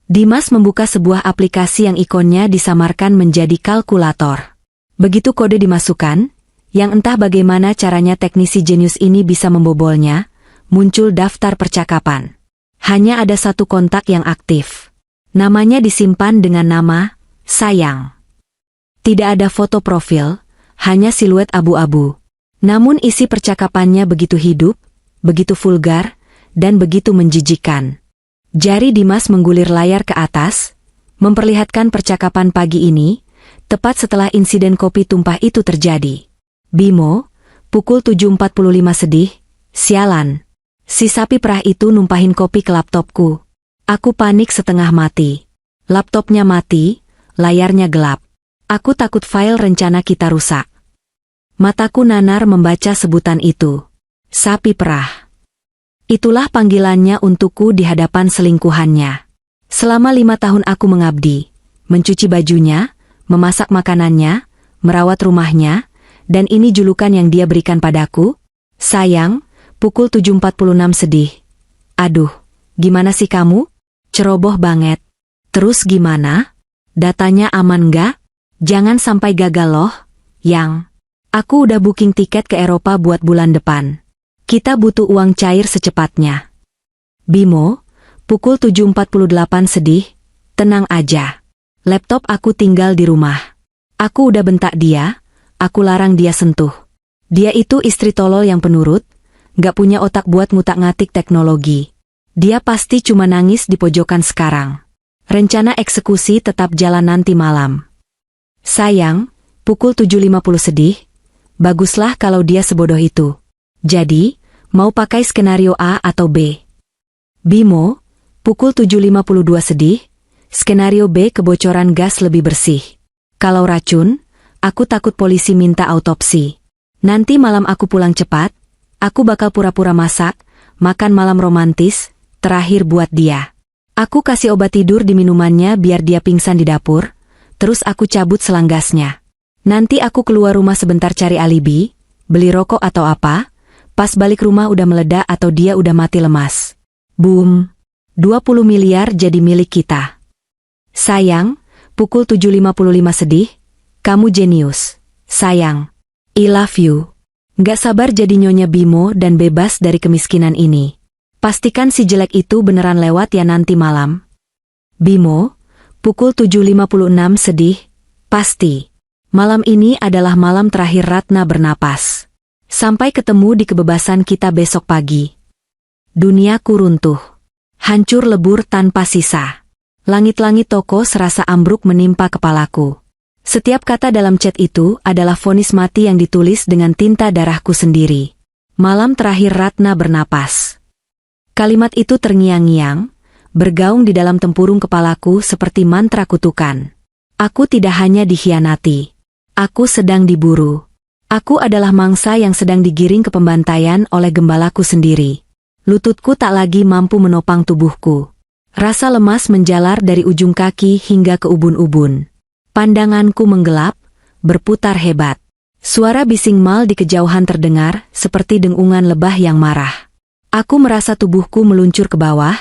Dimas membuka sebuah aplikasi yang ikonnya disamarkan menjadi kalkulator. Begitu kode dimasukkan, yang entah bagaimana caranya teknisi jenius ini bisa membobolnya, muncul daftar percakapan. Hanya ada satu kontak yang aktif. Namanya disimpan dengan nama, Sayang. Tidak ada foto profil, hanya siluet abu-abu. Namun isi percakapannya begitu hidup, begitu vulgar, dan begitu menjijikkan. Jari Dimas menggulir layar ke atas, memperlihatkan percakapan pagi ini, tepat setelah insiden kopi tumpah itu terjadi. Bimo, pukul 7.45 sedih, sialan. Si sapi perah itu numpahin kopi ke laptopku. Aku panik setengah mati. Laptopnya mati, layarnya gelap. Aku takut file rencana kita rusak. Mataku nanar membaca sebutan itu. Sapi perah. Itulah panggilannya untukku di hadapan selingkuhannya. Selama 5 tahun aku mengabdi, mencuci bajunya, memasak makanannya, merawat rumahnya, dan ini julukan yang dia berikan padaku? Sayang, pukul 7.46 sedih. Aduh, gimana sih kamu? Ceroboh banget. Terus gimana? Datanya aman nggak? Jangan sampai gagal loh, Yang. Aku udah booking tiket ke Eropa buat bulan depan. Kita butuh uang cair secepatnya. Bimo, pukul 7.48 sedih, tenang aja. Laptop aku tinggal di rumah. Aku udah bentak dia, aku larang dia sentuh. Dia itu istri tolol yang penurut, gak punya otak buat ngutak-ngatik teknologi. Dia pasti cuma nangis di pojokan sekarang. Rencana eksekusi tetap jalan nanti malam. Sayang, pukul 7.50 sedih. Baguslah kalau dia sebodoh itu. Jadi, mau pakai skenario A atau B? Bimo, pukul 7.52 sedih. Skenario B, kebocoran gas lebih bersih. Kalau racun, aku takut polisi minta autopsi. Nanti malam aku pulang cepat, aku bakal pura-pura masak, makan malam romantis, terakhir buat dia. Aku kasih obat tidur di minumannya biar dia pingsan di dapur, terus aku cabut selang gasnya. Nanti aku keluar rumah sebentar cari alibi, beli rokok atau apa, pas balik rumah udah meledak atau dia udah mati lemas. Boom! 20 miliar jadi milik kita. Sayang, pukul 7.55 sedih, kamu jenius. Sayang, I love you. Gak sabar jadi nyonya Bimo dan bebas dari kemiskinan ini. Pastikan si jelek itu beneran lewat ya nanti malam. Bimo, pukul 7.56 sedih, pasti. Malam ini adalah malam terakhir Ratna bernapas. Sampai ketemu di kebebasan kita besok pagi. Duniaku runtuh. Hancur lebur tanpa sisa. Langit-langit toko serasa ambruk menimpa kepalaku. Setiap kata dalam chat itu adalah vonis mati yang ditulis dengan tinta darahku sendiri. Malam terakhir Ratna bernapas. Kalimat itu terngiang-ngiang, bergaung di dalam tempurung kepalaku seperti mantra kutukan. Aku tidak hanya dikhianati. Aku sedang diburu. Aku adalah mangsa yang sedang digiring ke pembantaian oleh gembalaku sendiri. Lututku tak lagi mampu menopang tubuhku. Rasa lemas menjalar dari ujung kaki hingga ke ubun-ubun. Pandanganku menggelap, berputar hebat. Suara bising mal di kejauhan terdengar seperti dengungan lebah yang marah. Aku merasa tubuhku meluncur ke bawah,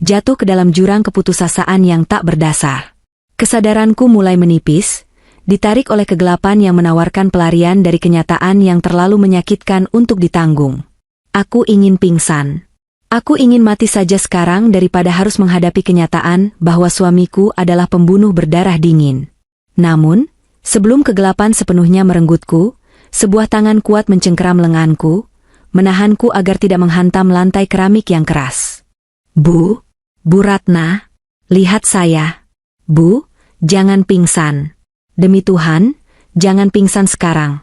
jatuh ke dalam jurang keputusasaan yang tak berdasar. Kesadaranku mulai menipis, ditarik oleh kegelapan yang menawarkan pelarian dari kenyataan yang terlalu menyakitkan untuk ditanggung. Aku ingin pingsan. Aku ingin mati saja sekarang daripada harus menghadapi kenyataan bahwa suamiku adalah pembunuh berdarah dingin. Namun, sebelum kegelapan sepenuhnya merenggutku, sebuah tangan kuat mencengkeram lenganku, menahanku agar tidak menghantam lantai keramik yang keras. Bu Ratna, lihat saya. Bu, jangan pingsan. Demi Tuhan, jangan pingsan sekarang.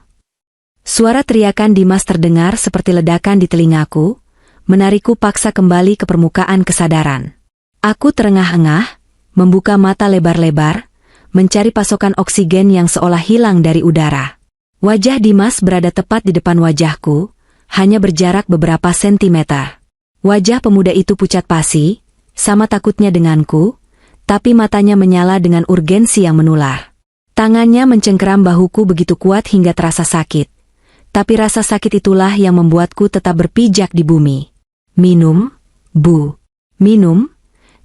Suara teriakan Dimas terdengar seperti ledakan di telingaku, menarikku paksa kembali ke permukaan kesadaran. Aku terengah-engah, membuka mata lebar-lebar, mencari pasokan oksigen yang seolah hilang dari udara. Wajah Dimas berada tepat di depan wajahku, hanya berjarak beberapa sentimeter. Wajah pemuda itu pucat pasi, sama takutnya denganku, tapi matanya menyala dengan urgensi yang menular. Tangannya mencengkeram bahuku begitu kuat hingga terasa sakit. Tapi rasa sakit itulah yang membuatku tetap berpijak di bumi. Minum, Bu. Minum.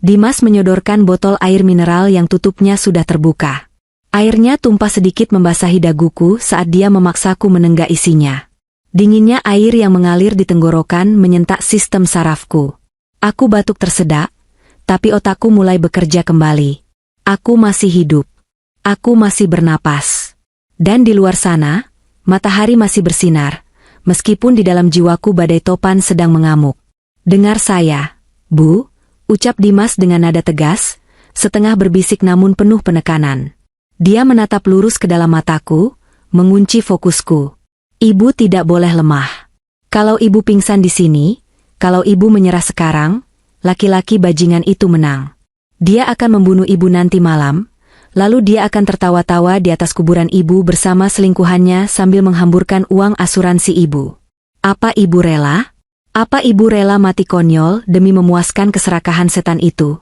Dimas menyodorkan botol air mineral yang tutupnya sudah terbuka. Airnya tumpah sedikit membasahi daguku saat dia memaksaku menenggak isinya. Dinginnya air yang mengalir di tenggorokan menyentak sistem sarafku. Aku batuk tersedak, tapi otakku mulai bekerja kembali. Aku masih hidup. Aku masih bernapas. Dan di luar sana, matahari masih bersinar, meskipun di dalam jiwaku badai topan sedang mengamuk. Dengar saya, Bu, ucap Dimas dengan nada tegas, setengah berbisik namun penuh penekanan. Dia menatap lurus ke dalam mataku, mengunci fokusku. Ibu tidak boleh lemah. Kalau ibu pingsan di sini, kalau ibu menyerah sekarang, laki-laki bajingan itu menang. Dia akan membunuh ibu nanti malam, Lalu dia akan tertawa-tawa di atas kuburan ibu bersama selingkuhannya sambil menghamburkan uang asuransi ibu. Apa ibu rela? Apa ibu rela mati konyol demi memuaskan keserakahan setan itu?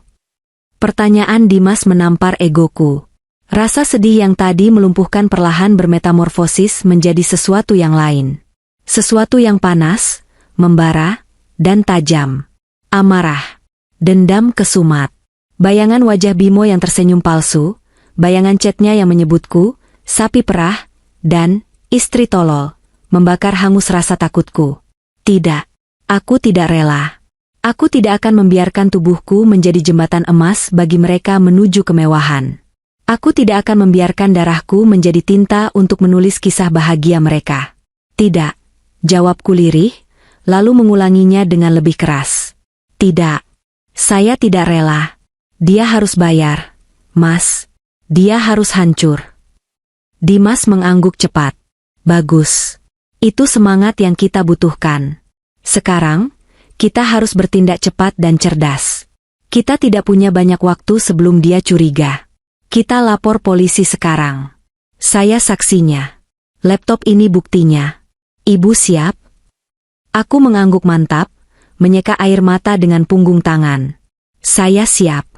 Pertanyaan Dimas menampar egoku. Rasa sedih yang tadi melumpuhkan perlahan bermetamorfosis menjadi sesuatu yang lain. Sesuatu yang panas, membara, dan tajam. Amarah. Dendam kesumat. Bayangan wajah Bimo yang tersenyum palsu, bayangan chatnya yang menyebutku, sapi perah, dan istri tolol, membakar hangus rasa takutku. Tidak, aku tidak rela. Aku tidak akan membiarkan tubuhku menjadi jembatan emas bagi mereka menuju kemewahan. Aku tidak akan membiarkan darahku menjadi tinta untuk menulis kisah bahagia mereka. Tidak, jawabku lirih, lalu mengulanginya dengan lebih keras. Tidak, saya tidak rela. Dia harus bayar, Mas. Dia harus hancur. Dimas mengangguk cepat. Bagus. Itu semangat yang kita butuhkan. Sekarang, kita harus bertindak cepat dan cerdas. Kita tidak punya banyak waktu sebelum dia curiga. Kita lapor polisi sekarang. Saya saksinya. Laptop ini buktinya. Ibu siap? Aku mengangguk mantap, menyeka air mata dengan punggung tangan. Saya siap.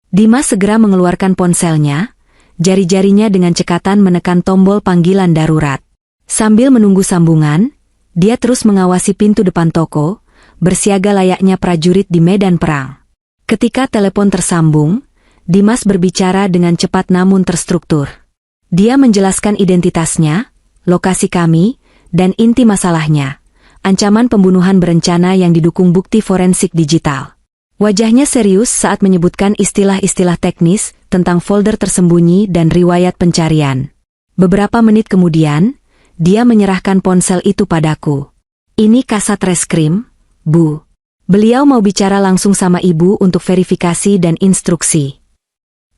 Dimas segera mengeluarkan ponselnya, jari-jarinya dengan cekatan menekan tombol panggilan darurat. Sambil menunggu sambungan, dia terus mengawasi pintu depan toko, bersiaga layaknya prajurit di medan perang. Ketika telepon tersambung, Dimas berbicara dengan cepat namun terstruktur. Dia menjelaskan identitasnya, lokasi kami, dan inti masalahnya, ancaman pembunuhan berencana yang didukung bukti forensik digital. Wajahnya serius saat menyebutkan istilah-istilah teknis tentang folder tersembunyi dan riwayat pencarian. Beberapa menit kemudian, dia menyerahkan ponsel itu padaku. Ini kasat reskrim, Bu. Beliau mau bicara langsung sama Ibu untuk verifikasi dan instruksi.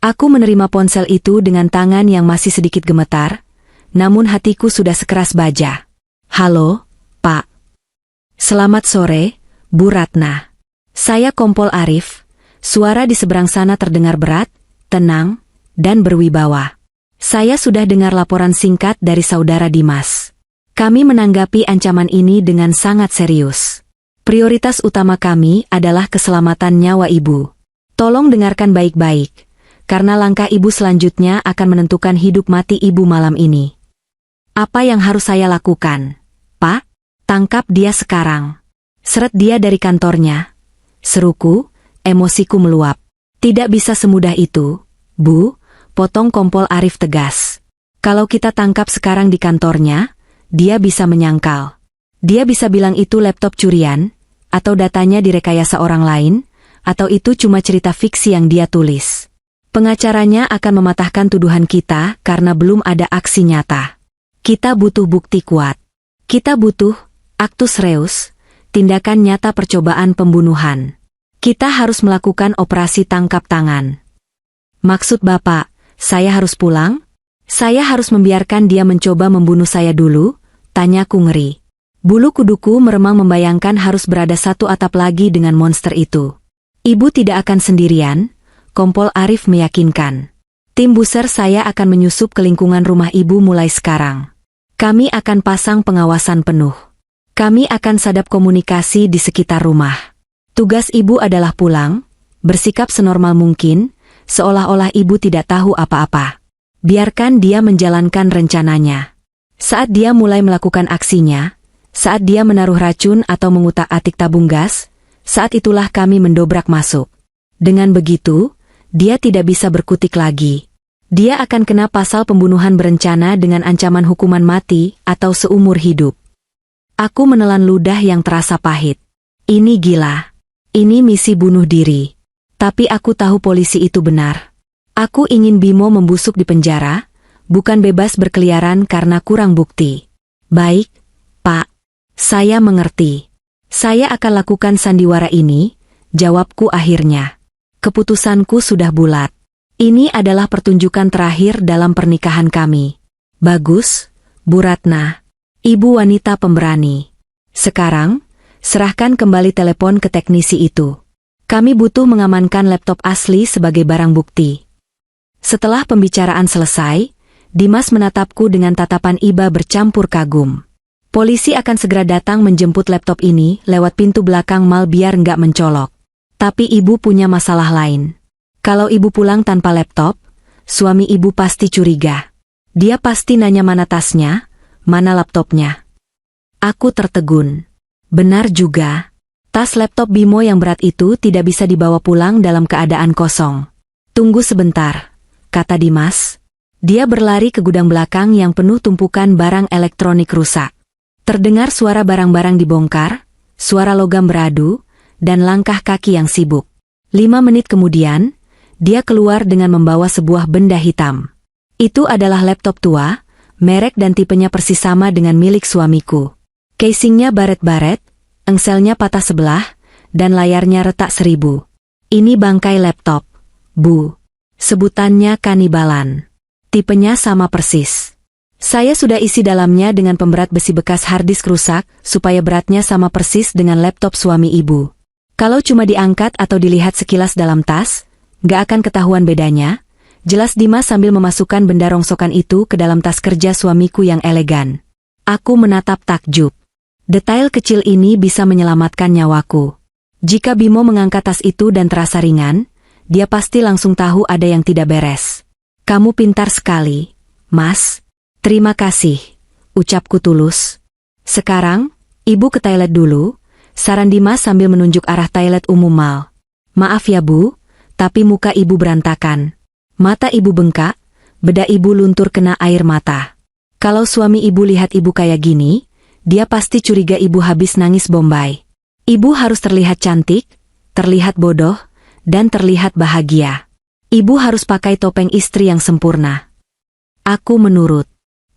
Aku menerima ponsel itu dengan tangan yang masih sedikit gemetar, namun hatiku sudah sekeras baja. Halo, Pak. Selamat sore, Bu Ratna. Saya Kompol Arif. Suara di seberang sana terdengar berat, tenang, dan berwibawa. Saya sudah dengar laporan singkat dari saudara Dimas. Kami menanggapi ancaman ini dengan sangat serius. Prioritas utama kami adalah keselamatan nyawa Ibu. Tolong dengarkan baik-baik, karena langkah Ibu selanjutnya akan menentukan hidup mati Ibu malam ini. Apa yang harus saya lakukan? Pak, tangkap dia sekarang. Seret dia dari kantornya. Seruku, emosiku meluap. Tidak bisa semudah itu, Bu, potong Kompol Arif tegas. Kalau kita tangkap sekarang di kantornya, dia bisa menyangkal. Dia bisa bilang itu laptop curian, atau datanya direkayasa orang lain, atau itu cuma cerita fiksi yang dia tulis. Pengacaranya akan mematahkan tuduhan kita karena belum ada aksi nyata. Kita butuh bukti kuat. Kita butuh actus reus, tindakan nyata percobaan pembunuhan. Kita harus melakukan operasi tangkap tangan. Maksud Bapak, saya harus pulang? Saya harus membiarkan dia mencoba membunuh saya dulu? Tanyaku ngeri. Bulu kuduku meremang membayangkan harus berada satu atap lagi dengan monster itu. Ibu tidak akan sendirian, Kompol Arif meyakinkan. Tim buser saya akan menyusup ke lingkungan rumah Ibu mulai sekarang. Kami akan pasang pengawasan penuh. Kami akan sadap komunikasi di sekitar rumah. Tugas Ibu adalah pulang, bersikap senormal mungkin, seolah-olah Ibu tidak tahu apa-apa. Biarkan dia menjalankan rencananya. Saat dia mulai melakukan aksinya, saat dia menaruh racun atau mengutak-atik tabung gas, saat itulah kami mendobrak masuk. Dengan begitu, dia tidak bisa berkutik lagi. Dia akan kena pasal pembunuhan berencana dengan ancaman hukuman mati atau seumur hidup. Aku menelan ludah yang terasa pahit. Ini gila. Ini misi bunuh diri. Tapi aku tahu polisi itu benar. Aku ingin Bimo membusuk di penjara, bukan bebas berkeliaran karena kurang bukti. Baik, Pak. Saya mengerti. Saya akan lakukan sandiwara ini, jawabku akhirnya. Keputusanku sudah bulat. Ini adalah pertunjukan terakhir dalam pernikahan kami. Bagus, Bu Ratna. Ibu wanita pemberani. Sekarang, serahkan kembali telepon ke teknisi itu. Kami butuh mengamankan laptop asli sebagai barang bukti. Setelah pembicaraan selesai, Dimas menatapku dengan tatapan iba bercampur kagum. Polisi akan segera datang menjemput laptop ini lewat pintu belakang mal biar nggak mencolok. Tapi ibu punya masalah lain. Kalau ibu pulang tanpa laptop, suami ibu pasti curiga. Dia pasti nanya mana tasnya, mana laptopnya. Aku tertegun. Benar juga. Tas laptop Bimo yang berat itu tidak bisa dibawa pulang dalam keadaan kosong. Tunggu sebentar, kata Dimas. Dia berlari ke gudang belakang yang penuh tumpukan barang elektronik rusak. Terdengar suara barang-barang dibongkar, suara logam beradu, dan langkah kaki yang sibuk. 5 menit kemudian, dia keluar dengan membawa sebuah benda hitam. Itu adalah laptop tua, merek dan tipenya persis sama dengan milik suamiku. Casingnya baret-baret, engselnya patah sebelah, dan layarnya retak 1000. Ini bangkai laptop, Bu. Sebutannya kanibalan. Tipenya sama persis. Saya sudah isi dalamnya dengan pemberat besi bekas harddisk rusak, supaya beratnya sama persis dengan laptop suami ibu. Kalau cuma diangkat atau dilihat sekilas dalam tas, gak akan ketahuan bedanya, jelas Dimas sambil memasukkan benda rongsokan itu ke dalam tas kerja suamiku yang elegan. Aku menatap takjub. Detail kecil ini bisa menyelamatkan nyawaku. Jika Bimo mengangkat tas itu dan terasa ringan, dia pasti langsung tahu ada yang tidak beres. Kamu pintar sekali, Mas. Terima kasih, ucapku tulus. Sekarang, ibu ke toilet dulu, saran Dimas sambil menunjuk arah toilet umum mal. Maaf ya Bu, tapi muka ibu berantakan. Mata ibu bengkak, bedak ibu luntur kena air mata. Kalau suami ibu lihat ibu kayak gini, dia pasti curiga ibu habis nangis Bombay. Ibu harus terlihat cantik, terlihat bodoh, dan terlihat bahagia. Ibu harus pakai topeng istri yang sempurna. Aku menurut.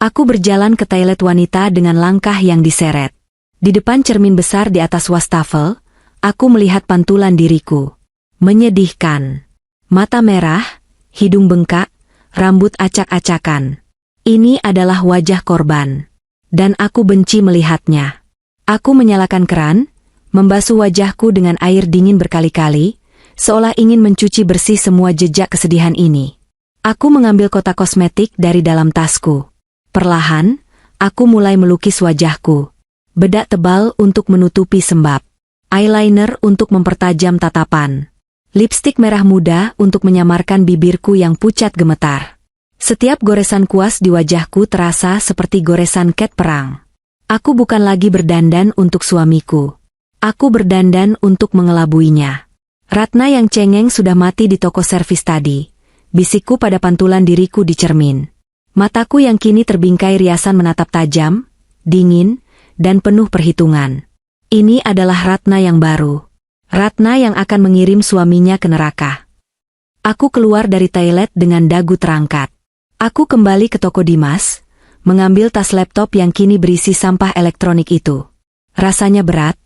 Aku berjalan ke toilet wanita dengan langkah yang diseret. Di depan cermin besar di atas wastafel, aku melihat pantulan diriku. Menyedihkan. Mata merah, hidung bengkak, rambut acak-acakan. Ini adalah wajah korban. Dan aku benci melihatnya. Aku menyalakan keran, membasuh wajahku dengan air dingin berkali-kali, seolah ingin mencuci bersih semua jejak kesedihan ini. Aku mengambil kotak kosmetik dari dalam tasku. Perlahan, aku mulai melukis wajahku. Bedak tebal untuk menutupi sembab. Eyeliner untuk mempertajam tatapan. Lipstik merah muda untuk menyamarkan bibirku yang pucat gemetar. Setiap goresan kuas di wajahku terasa seperti goresan cat perang. Aku bukan lagi berdandan untuk suamiku. Aku berdandan untuk mengelabuinya. Ratna yang cengeng sudah mati di toko servis tadi. Bisikku pada pantulan diriku di cermin. Mataku yang kini terbingkai riasan menatap tajam, dingin, dan penuh perhitungan. Ini adalah Ratna yang baru. Ratna yang akan mengirim suaminya ke neraka. Aku keluar dari toilet dengan dagu terangkat. Aku kembali ke toko Dimas, mengambil tas laptop yang kini berisi sampah elektronik itu. Rasanya berat,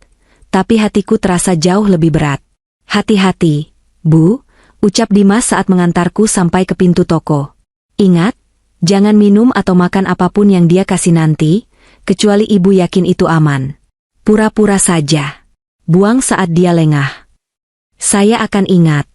tapi hatiku terasa jauh lebih berat. Hati-hati, Bu, ucap Dimas saat mengantarku sampai ke pintu toko. Ingat, jangan minum atau makan apapun yang dia kasih nanti, kecuali ibu yakin itu aman. Pura-pura saja. Buang saat dia lengah. Saya akan ingat.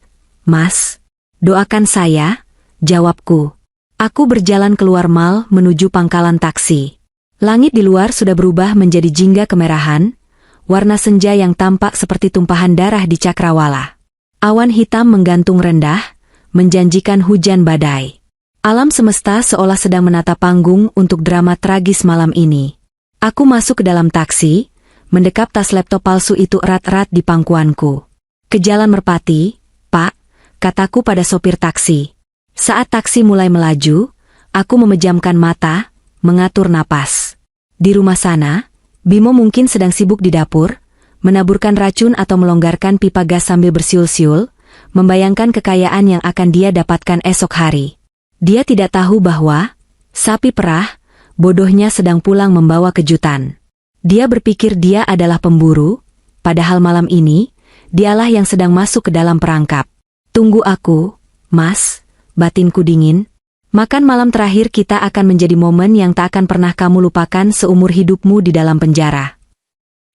Mas, doakan saya, jawabku. Aku berjalan keluar mal menuju pangkalan taksi. Langit di luar sudah berubah menjadi jingga kemerahan, warna senja yang tampak seperti tumpahan darah di cakrawala. Awan hitam menggantung rendah, menjanjikan hujan badai. Alam semesta seolah sedang menata panggung untuk drama tragis malam ini. Aku masuk ke dalam taksi, mendekap tas laptop palsu itu erat-erat di pangkuanku. Ke Jalan Merpati, Pak, kataku pada sopir taksi. Saat taksi mulai melaju, aku memejamkan mata, mengatur napas. Di rumah sana, Bimo mungkin sedang sibuk di dapur, menaburkan racun atau melonggarkan pipa gas sambil bersiul-siul, membayangkan kekayaan yang akan dia dapatkan esok hari. Dia tidak tahu bahwa, sapi perah, bodohnya sedang pulang membawa kejutan. Dia berpikir dia adalah pemburu, padahal malam ini, dialah yang sedang masuk ke dalam perangkap. Tunggu aku, Mas, batinku dingin. Makan malam terakhir kita akan menjadi momen yang tak akan pernah kamu lupakan seumur hidupmu di dalam penjara.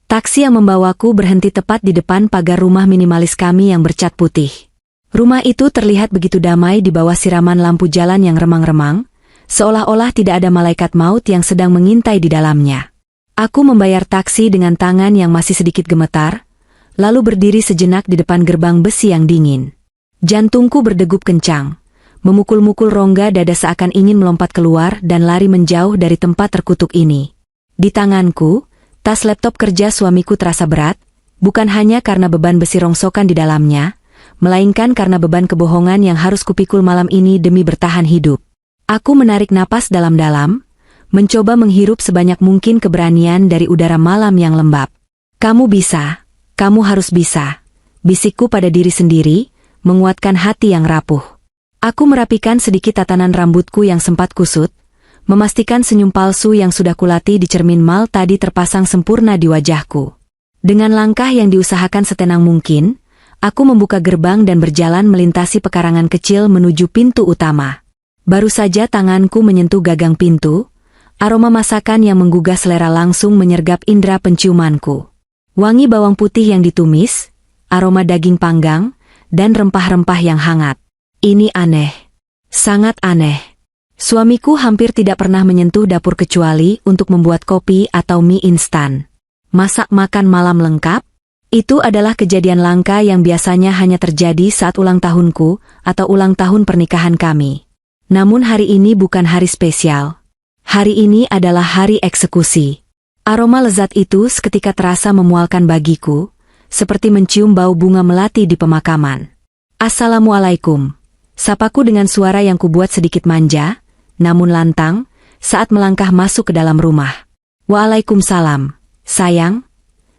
Taksi yang membawaku berhenti tepat di depan pagar rumah minimalis kami yang bercat putih. Rumah itu terlihat begitu damai di bawah siraman lampu jalan yang remang-remang, seolah-olah tidak ada malaikat maut yang sedang mengintai di dalamnya. Aku membayar taksi dengan tangan yang masih sedikit gemetar, lalu berdiri sejenak di depan gerbang besi yang dingin. Jantungku berdegup kencang, memukul-mukul rongga dada seakan ingin melompat keluar dan lari menjauh dari tempat terkutuk ini. Di tanganku, tas laptop kerja suamiku terasa berat, bukan hanya karena beban besi rongsokan di dalamnya, melainkan karena beban kebohongan yang harus kupikul malam ini demi bertahan hidup. Aku menarik napas dalam-dalam, mencoba menghirup sebanyak mungkin keberanian dari udara malam yang lembab. Kamu bisa, kamu harus bisa, bisikku pada diri sendiri, menguatkan hati yang rapuh. Aku merapikan sedikit tatanan rambutku yang sempat kusut, memastikan senyum palsu yang sudah kulatih di cermin mal tadi terpasang sempurna di wajahku. Dengan langkah yang diusahakan setenang mungkin, aku membuka gerbang dan berjalan melintasi pekarangan kecil menuju pintu utama. Baru saja tanganku menyentuh gagang pintu, aroma masakan yang menggugah selera langsung menyergap indera penciumanku. Wangi bawang putih yang ditumis, aroma daging panggang, dan rempah-rempah yang hangat. Ini aneh. Sangat aneh. Suamiku hampir tidak pernah menyentuh dapur kecuali untuk membuat kopi atau mie instan. Masak makan malam lengkap? Itu adalah kejadian langka yang biasanya hanya terjadi saat ulang tahunku atau ulang tahun pernikahan kami. Namun hari ini bukan hari spesial. Hari ini adalah hari eksekusi. Aroma lezat itu seketika terasa memualkan bagiku, seperti mencium bau bunga melati di pemakaman. Assalamualaikum. Sapaku dengan suara yang kubuat sedikit manja, namun lantang, saat melangkah masuk ke dalam rumah. Waalaikumsalam, sayang.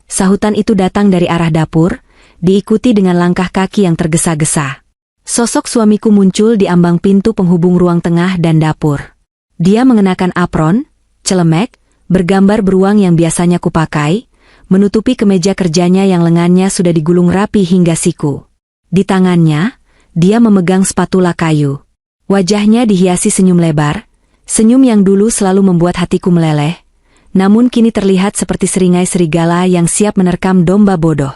Sahutan itu datang dari arah dapur, diikuti dengan langkah kaki yang tergesa-gesa. Sosok suamiku muncul di ambang pintu penghubung ruang tengah dan dapur. Dia mengenakan apron, celemek, bergambar beruang yang biasanya kupakai, menutupi kemeja kerjanya yang lengannya sudah digulung rapi hingga siku. Di tangannya, dia memegang spatula kayu. Wajahnya dihiasi senyum lebar, senyum yang dulu selalu membuat hatiku meleleh, namun kini terlihat seperti seringai serigala yang siap menerkam domba bodoh.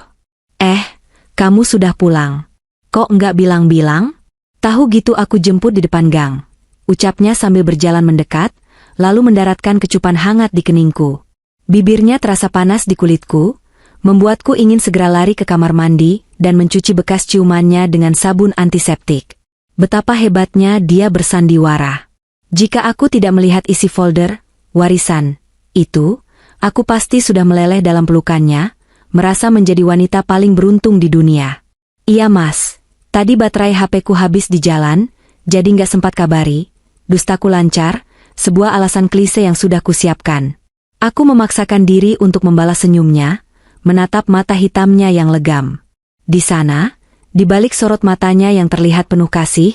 Kamu sudah pulang. Kok nggak bilang-bilang? Tahu gitu aku jemput di depan gang. Ucapnya sambil berjalan mendekat, lalu mendaratkan kecupan hangat di keningku. Bibirnya terasa panas di kulitku, membuatku ingin segera lari ke kamar mandi dan mencuci bekas ciumannya dengan sabun antiseptik. Betapa hebatnya dia bersandiwara. Jika aku tidak melihat isi folder warisan itu, aku pasti sudah meleleh dalam pelukannya, merasa menjadi wanita paling beruntung di dunia. Iya mas, tadi baterai HP-ku habis di jalan, jadi nggak sempat kabari. Dustaku lancar, sebuah alasan klise yang sudah kusiapkan. Aku memaksakan diri untuk membalas senyumnya, menatap mata hitamnya yang legam. Di sana, di balik sorot matanya yang terlihat penuh kasih,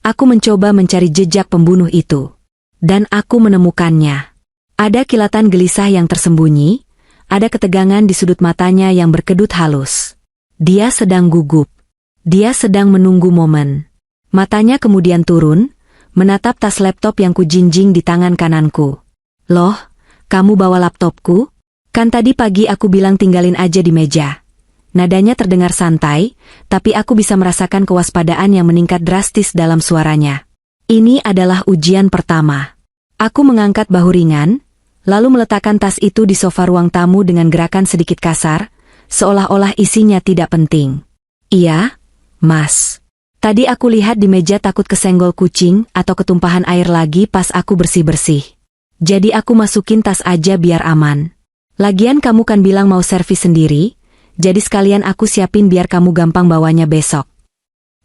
aku mencoba mencari jejak pembunuh itu. Dan aku menemukannya. Ada kilatan gelisah yang tersembunyi, ada ketegangan di sudut matanya yang berkedut halus. Dia sedang gugup. Dia sedang menunggu momen. Matanya kemudian turun, menatap tas laptop yang kujinjing di tangan kananku. Loh, kamu bawa laptopku? Kan tadi pagi aku bilang tinggalin aja di meja. Nadanya terdengar santai, tapi aku bisa merasakan kewaspadaan yang meningkat drastis dalam suaranya. Ini adalah ujian pertama. Aku mengangkat bahu ringan, lalu meletakkan tas itu di sofa ruang tamu dengan gerakan sedikit kasar, seolah-olah isinya tidak penting. Iya, mas. Tadi aku lihat di meja takut kesenggol kucing atau ketumpahan air lagi pas aku bersih-bersih. Jadi aku masukin tas aja biar aman. Lagian kamu kan bilang mau servis sendiri, jadi sekalian aku siapin biar kamu gampang bawanya besok.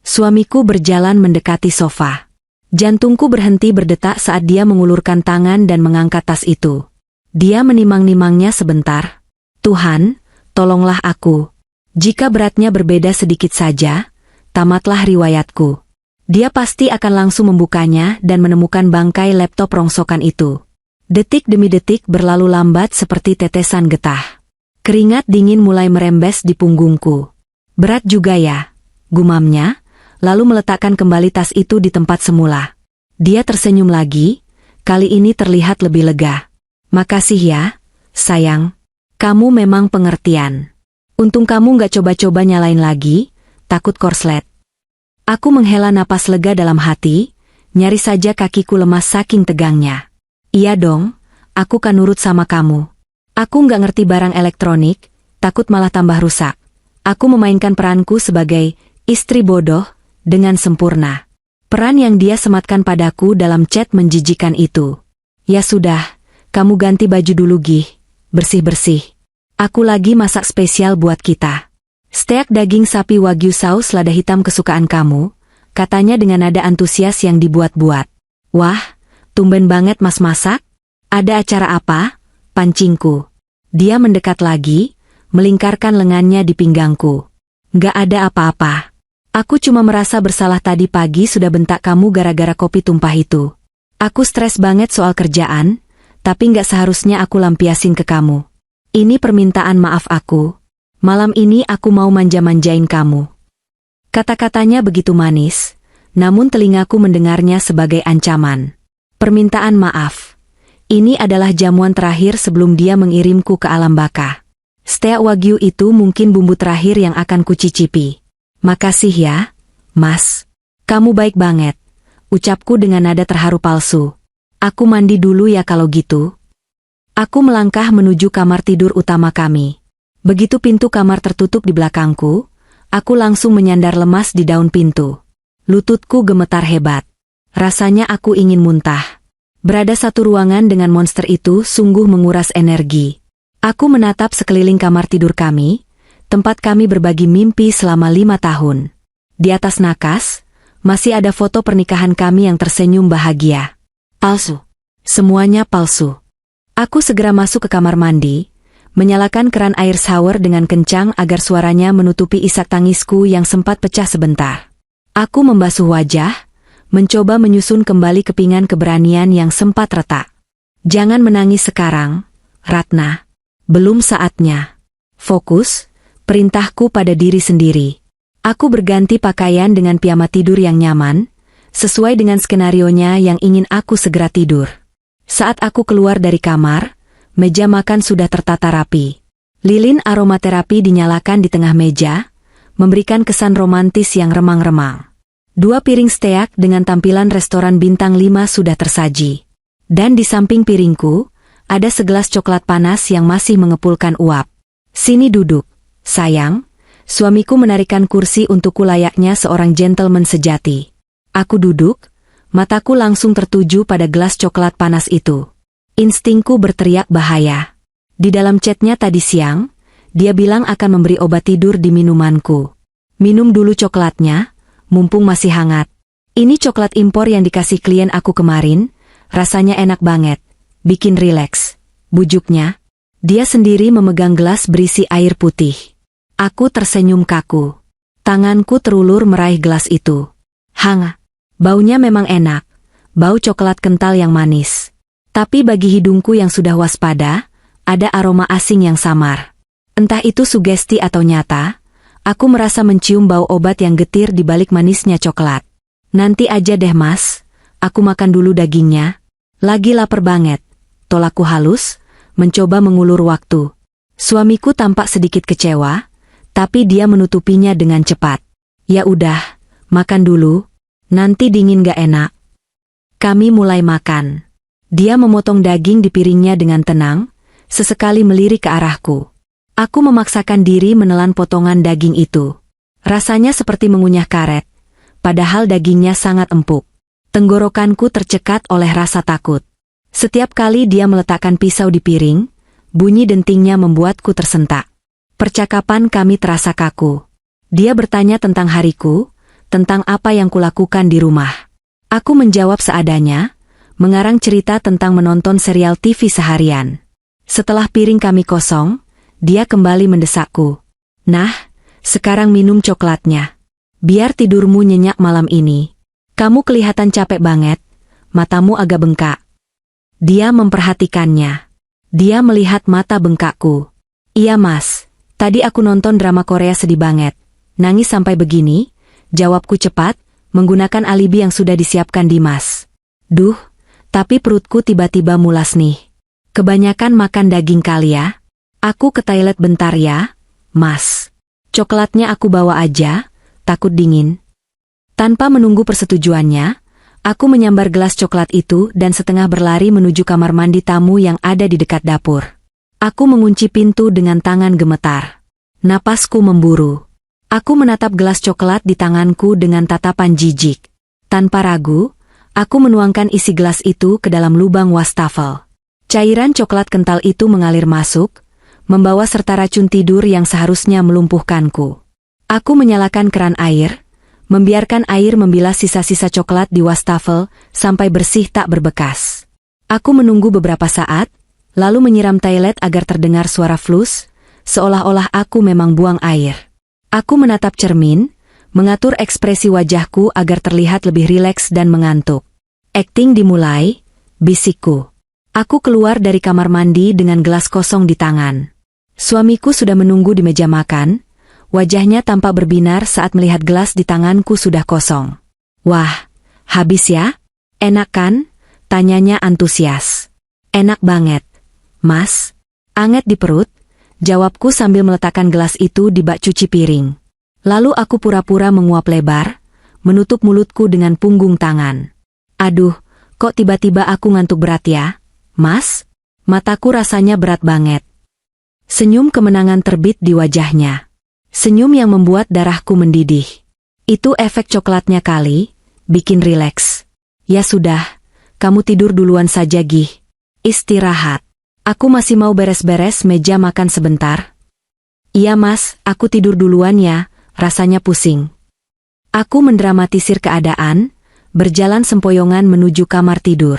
Suamiku berjalan mendekati sofa. Jantungku berhenti berdetak saat dia mengulurkan tangan dan mengangkat tas itu. Dia menimang-nimangnya sebentar. Tuhan, tolonglah aku. Jika beratnya berbeda sedikit saja, tamatlah riwayatku. Dia pasti akan langsung membukanya dan menemukan bangkai laptop rongsokan itu. Detik demi detik berlalu lambat seperti tetesan getah. Keringat dingin mulai merembes di punggungku. Berat juga ya, gumamnya, lalu meletakkan kembali tas itu di tempat semula. Dia tersenyum lagi, kali ini terlihat lebih lega. Makasih ya, sayang. Kamu memang pengertian. Untung kamu nggak coba-coba nyalain lagi, takut korslet. Aku menghela napas lega dalam hati, nyaris saja kakiku lemas saking tegangnya. Iya dong, aku kan nurut sama kamu. Aku nggak ngerti barang elektronik, takut malah tambah rusak. Aku memainkan peranku sebagai istri bodoh dengan sempurna. Peran yang dia sematkan padaku dalam chat menjijikan itu. Ya sudah, kamu ganti baju dulu Gih, bersih-bersih. Aku lagi masak spesial buat kita. Steak daging sapi wagyu saus lada hitam kesukaan kamu, katanya dengan nada antusias yang dibuat-buat. Wah, tumben banget mas masak. Ada acara apa? Pancingku. Dia mendekat lagi, melingkarkan lengannya di pinggangku. Gak ada apa-apa. Aku cuma merasa bersalah tadi pagi sudah bentak kamu gara-gara kopi tumpah itu. Aku stres banget soal kerjaan, tapi gak seharusnya aku lampiasin ke kamu. Ini permintaan maaf aku. Malam ini aku mau manja-manjain kamu. Kata-katanya begitu manis, namun telingaku mendengarnya sebagai ancaman. Permintaan maaf. Ini adalah jamuan terakhir sebelum dia mengirimku ke alam baka. Steak wagyu itu mungkin bumbu terakhir yang akan kucicipi. Makasih ya, Mas. Kamu baik banget. Ucapku dengan nada terharu palsu. Aku mandi dulu ya kalau gitu. Aku melangkah menuju kamar tidur utama kami. Begitu pintu kamar tertutup di belakangku, aku langsung menyandar lemas di daun pintu. Lututku gemetar hebat. Rasanya aku ingin muntah. Berada satu ruangan dengan monster itu sungguh menguras energi. Aku menatap sekeliling kamar tidur kami, tempat kami berbagi mimpi selama 5 tahun. Di atas nakas, masih ada foto pernikahan kami yang tersenyum bahagia. Palsu. Semuanya palsu. Aku segera masuk ke kamar mandi, menyalakan keran air shower dengan kencang agar suaranya menutupi isak tangisku yang sempat pecah sebentar. Aku membasuh wajah, mencoba menyusun kembali kepingan keberanian yang sempat retak. Jangan menangis sekarang, Ratna. Belum saatnya. Fokus, perintahku pada diri sendiri. Aku berganti pakaian dengan piyama tidur yang nyaman, sesuai dengan skenarionya yang ingin aku segera tidur. Saat aku keluar dari kamar, meja makan sudah tertata rapi. Lilin aromaterapi dinyalakan di tengah meja, memberikan kesan romantis yang remang-remang. 2 piring steak dengan tampilan restoran bintang 5 sudah tersaji. Dan di samping piringku, ada segelas coklat panas yang masih mengepulkan uap. Sini duduk, sayang. Suamiku menarikan kursi untukku layaknya seorang gentleman sejati. Aku duduk, mataku langsung tertuju pada gelas coklat panas itu. Instingku berteriak bahaya. Di dalam chatnya tadi siang, dia bilang akan memberi obat tidur di minumanku. Minum dulu coklatnya, mumpung masih hangat. Ini coklat impor yang dikasih klien aku kemarin, rasanya enak banget, bikin rileks. Bujuknya, dia sendiri memegang gelas berisi air putih. Aku tersenyum kaku. Tanganku terulur meraih gelas itu. Hangat. Baunya memang enak, bau coklat kental yang manis. Tapi bagi hidungku yang sudah waspada, ada aroma asing yang samar. Entah itu sugesti atau nyata, aku merasa mencium bau obat yang getir di balik manisnya coklat. Nanti aja deh mas, aku makan dulu dagingnya. Lagi lapar banget, tolakku halus, mencoba mengulur waktu. Suamiku tampak sedikit kecewa, tapi dia menutupinya dengan cepat. Ya udah, makan dulu, nanti dingin gak enak. Kami mulai makan. Dia memotong daging di piringnya dengan tenang, sesekali melirik ke arahku. Aku memaksakan diri menelan potongan daging itu. Rasanya seperti mengunyah karet, padahal dagingnya sangat empuk. Tenggorokanku tercekat oleh rasa takut. Setiap kali dia meletakkan pisau di piring, bunyi dentingnya membuatku tersentak. Percakapan kami terasa kaku. Dia bertanya tentang hariku, tentang apa yang kulakukan di rumah. Aku menjawab seadanya, mengarang cerita tentang menonton serial TV seharian. Setelah piring kami kosong, dia kembali mendesakku. Nah, sekarang minum coklatnya. Biar tidurmu nyenyak malam ini. Kamu kelihatan capek banget, matamu agak bengkak. Dia memperhatikannya. Dia melihat mata bengkakku. Iya mas, tadi aku nonton drama Korea sedih banget. Nangis sampai begini, jawabku cepat, menggunakan alibi yang sudah disiapkan Dimas. Duh, tapi perutku tiba-tiba mulas nih. Kebanyakan makan daging kali ya. Aku ke toilet bentar ya, mas. Coklatnya aku bawa aja, takut dingin. Tanpa menunggu persetujuannya, aku menyambar gelas coklat itu dan setengah berlari menuju kamar mandi tamu yang ada di dekat dapur. Aku mengunci pintu dengan tangan gemetar. Napasku memburu. Aku menatap gelas coklat di tanganku dengan tatapan jijik. Tanpa ragu, aku menuangkan isi gelas itu ke dalam lubang wastafel. Cairan coklat kental itu mengalir masuk, membawa serta racun tidur yang seharusnya melumpuhkanku. Aku menyalakan keran air, membiarkan air membilas sisa-sisa coklat di wastafel sampai bersih tak berbekas. Aku menunggu beberapa saat, lalu menyiram toilet agar terdengar suara flus, seolah-olah aku memang buang air. Aku menatap cermin, mengatur ekspresi wajahku agar terlihat lebih rileks dan mengantuk. Akting dimulai, bisikku. Aku keluar dari kamar mandi dengan gelas kosong di tangan. Suamiku sudah menunggu di meja makan, wajahnya tampak berbinar saat melihat gelas di tanganku sudah kosong. "Wah, habis ya? Enak kan?" tanyanya antusias. "Enak banget, Mas." "Anget di perut," jawabku sambil meletakkan gelas itu di bak cuci piring. Lalu aku pura-pura menguap lebar, menutup mulutku dengan punggung tangan. "Aduh, kok tiba-tiba aku ngantuk berat ya, Mas?" Mataku rasanya berat banget. Senyum kemenangan terbit di wajahnya. Senyum yang membuat darahku mendidih. "Itu efek coklatnya kali, bikin rileks." "Ya sudah, kamu tidur duluan saja Gih. Istirahat. Aku masih mau beres-beres meja makan sebentar." "Iya Mas, aku tidur duluan ya, rasanya pusing." Aku mendramatisir keadaan, berjalan sempoyongan menuju kamar tidur.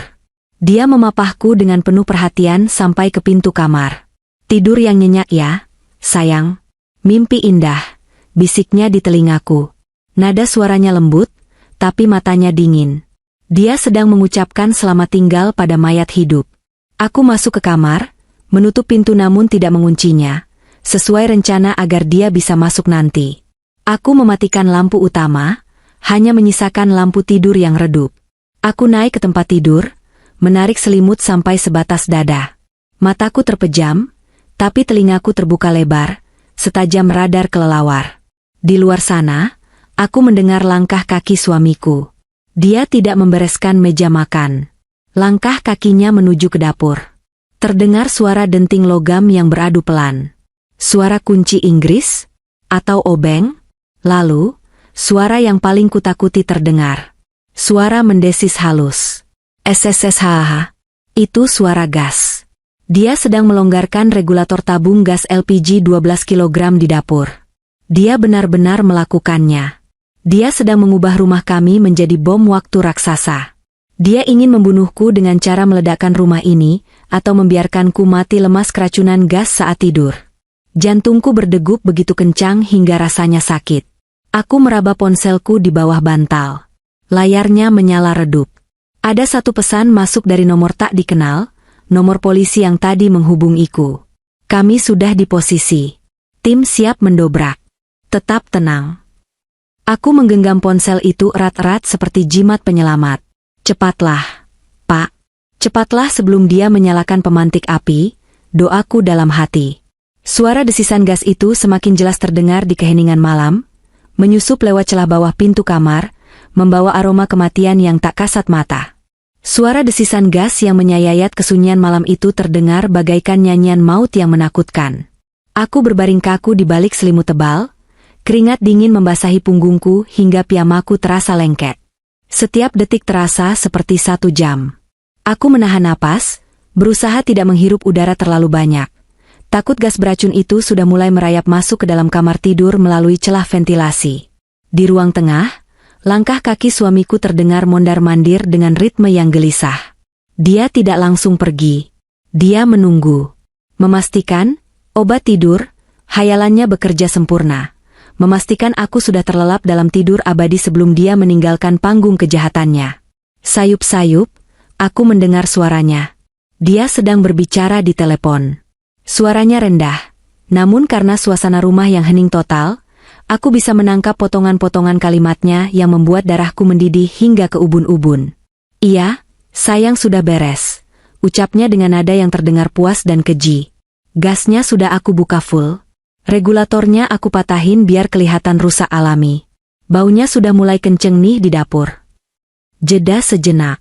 Dia memapahku dengan penuh perhatian sampai ke pintu kamar. "Tidur yang nyenyak ya, sayang. Mimpi indah," bisiknya di telingaku. Nada suaranya lembut, tapi matanya dingin. Dia sedang mengucapkan selamat tinggal pada mayat hidup. Aku masuk ke kamar, menutup pintu namun tidak menguncinya, sesuai rencana agar dia bisa masuk nanti. Aku mematikan lampu utama, hanya menyisakan lampu tidur yang redup. Aku naik ke tempat tidur, menarik selimut sampai sebatas dada. Mataku terpejam, tapi telingaku terbuka lebar, setajam radar kelelawar. Di luar sana, aku mendengar langkah kaki suamiku. Dia tidak membereskan meja makan. Langkah kakinya menuju ke dapur. Terdengar suara denting logam yang beradu pelan. Suara kunci Inggris? Atau obeng? Lalu, suara yang paling kutakuti terdengar. Suara mendesis halus. SSSHH. Itu suara gas. Dia sedang melonggarkan regulator tabung gas LPG 12 kg di dapur. Dia benar-benar melakukannya. Dia sedang mengubah rumah kami menjadi bom waktu raksasa. Dia ingin membunuhku dengan cara meledakkan rumah ini, atau membiarkanku mati lemas keracunan gas saat tidur. Jantungku berdegup begitu kencang hingga rasanya sakit. Aku meraba ponselku di bawah bantal. Layarnya menyala redup. Ada satu pesan masuk dari nomor tak dikenal, nomor polisi yang tadi menghubungiku. "Kami sudah di posisi. Tim siap mendobrak. Tetap tenang." Aku menggenggam ponsel itu erat-erat seperti jimat penyelamat. "Cepatlah, Pak. Cepatlah sebelum dia menyalakan pemantik api," doaku dalam hati. Suara desisan gas itu semakin jelas terdengar di keheningan malam, menyusup lewat celah bawah pintu kamar, membawa aroma kematian yang tak kasat mata. Suara desisan gas yang menyayat kesunyian malam itu terdengar bagaikan nyanyian maut yang menakutkan. Aku berbaring kaku di balik selimut tebal, keringat dingin membasahi punggungku hingga piyamaku terasa lengket. Setiap detik terasa seperti 1 jam. Aku menahan napas, berusaha tidak menghirup udara terlalu banyak. Takut gas beracun itu sudah mulai merayap masuk ke dalam kamar tidur melalui celah ventilasi. Di ruang tengah, langkah kaki suamiku terdengar mondar-mandir dengan ritme yang gelisah. Dia tidak langsung pergi. Dia menunggu. Memastikan, obat tidur, hayalannya bekerja sempurna. Memastikan aku sudah terlelap dalam tidur abadi sebelum dia meninggalkan panggung kejahatannya. Sayup-sayup, aku mendengar suaranya. Dia sedang berbicara di telepon. Suaranya rendah, namun karena suasana rumah yang hening total, aku bisa menangkap potongan-potongan kalimatnya yang membuat darahku mendidih hingga ke ubun-ubun. "Iya, sayang sudah beres," ucapnya dengan nada yang terdengar puas dan keji. "Gasnya sudah aku buka full. Regulatornya aku patahin biar kelihatan rusak alami. Baunya sudah mulai kenceng nih di dapur. Jeda sejenak.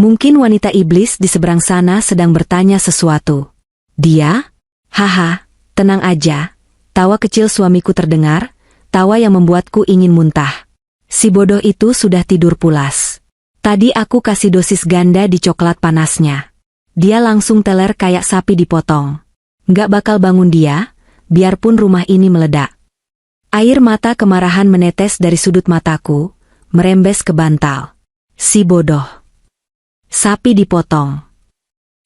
Mungkin wanita iblis di seberang sana sedang bertanya sesuatu. Dia? Haha, tenang aja. Tawa kecil suamiku terdengar, tawa yang membuatku ingin muntah. Si bodoh itu sudah tidur pulas. Tadi aku kasih dosis ganda di coklat panasnya. Dia langsung teler kayak sapi dipotong. Nggak bakal bangun dia, biarpun rumah ini meledak. Air mata kemarahan menetes dari sudut mataku, merembes ke bantal. Si bodoh. Sapi dipotong.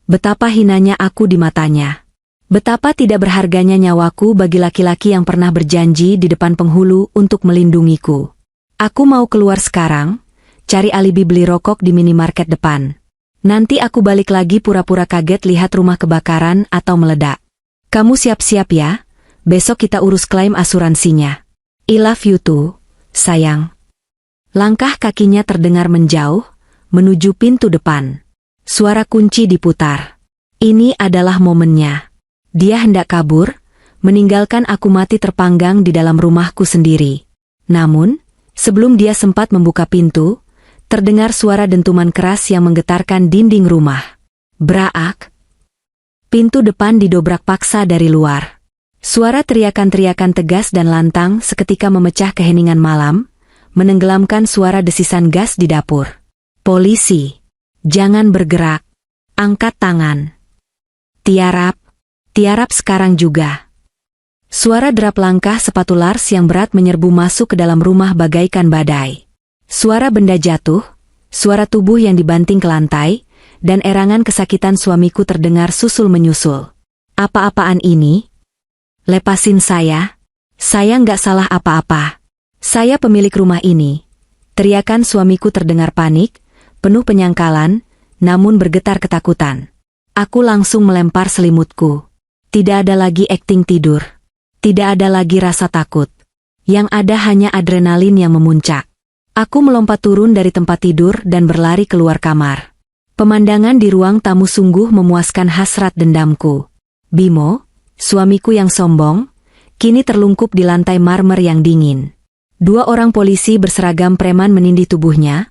Betapa hinanya aku di matanya. Betapa tidak berharganya nyawaku bagi laki-laki yang pernah berjanji di depan penghulu untuk melindungiku. Aku mau keluar sekarang, cari alibi beli rokok di minimarket depan. Nanti aku balik lagi pura-pura kaget lihat rumah kebakaran atau meledak. Kamu siap-siap ya, besok kita urus klaim asuransinya. I love you too, sayang. Langkah kakinya terdengar menjauh, menuju pintu depan. Suara kunci diputar. Ini adalah momennya. Dia hendak kabur, meninggalkan aku mati terpanggang di dalam rumahku sendiri. Namun, sebelum dia sempat membuka pintu, terdengar suara dentuman keras yang menggetarkan dinding rumah. Braak. Pintu depan didobrak paksa dari luar. Suara teriakan-teriakan tegas dan lantang seketika memecah keheningan malam, menenggelamkan suara desisan gas di dapur. Polisi. Jangan bergerak. Angkat tangan. Tiarap. Tiarap sekarang juga. Suara derap langkah sepatu Lars yang berat menyerbu masuk ke dalam rumah bagaikan badai. Suara benda jatuh, suara tubuh yang dibanting ke lantai, dan erangan kesakitan suamiku terdengar susul-menyusul. Apa-apaan ini? Lepasin saya. Saya nggak salah apa-apa. Saya pemilik rumah ini. Teriakan suamiku terdengar panik, penuh penyangkalan, namun bergetar ketakutan. Aku langsung melempar selimutku. Tidak ada lagi akting tidur. Tidak ada lagi rasa takut. Yang ada hanya adrenalin yang memuncak. Aku melompat turun dari tempat tidur dan berlari keluar kamar. Pemandangan di ruang tamu sungguh memuaskan hasrat dendamku. Bimo, suamiku yang sombong, kini terlungkup di lantai marmer yang dingin. 2 orang polisi berseragam preman menindih tubuhnya,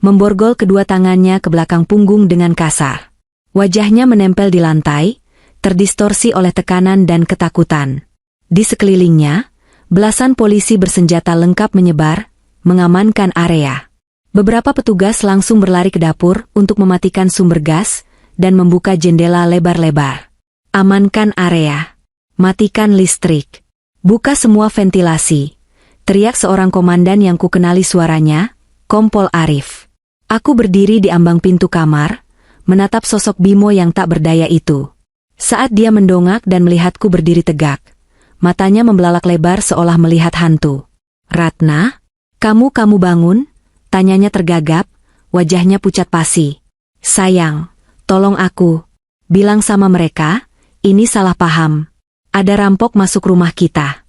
memborgol kedua tangannya ke belakang punggung dengan kasar. Wajahnya menempel di lantai, terdistorsi oleh tekanan dan ketakutan. Di sekelilingnya, belasan polisi bersenjata lengkap menyebar, mengamankan area. Beberapa petugas langsung berlari ke dapur untuk mematikan sumber gas dan membuka jendela lebar-lebar. Amankan area. Matikan listrik. Buka semua ventilasi. Teriak seorang komandan yang kukenali suaranya, Kompol Arif. Aku berdiri di ambang pintu kamar, menatap sosok Bimo yang tak berdaya itu. Saat dia mendongak dan melihatku berdiri tegak, matanya membelalak lebar seolah melihat hantu. Ratna, kamu bangun? Tanyanya tergagap, wajahnya pucat pasi. Sayang, tolong aku. Bilang sama mereka, ini salah paham. Ada rampok masuk rumah kita.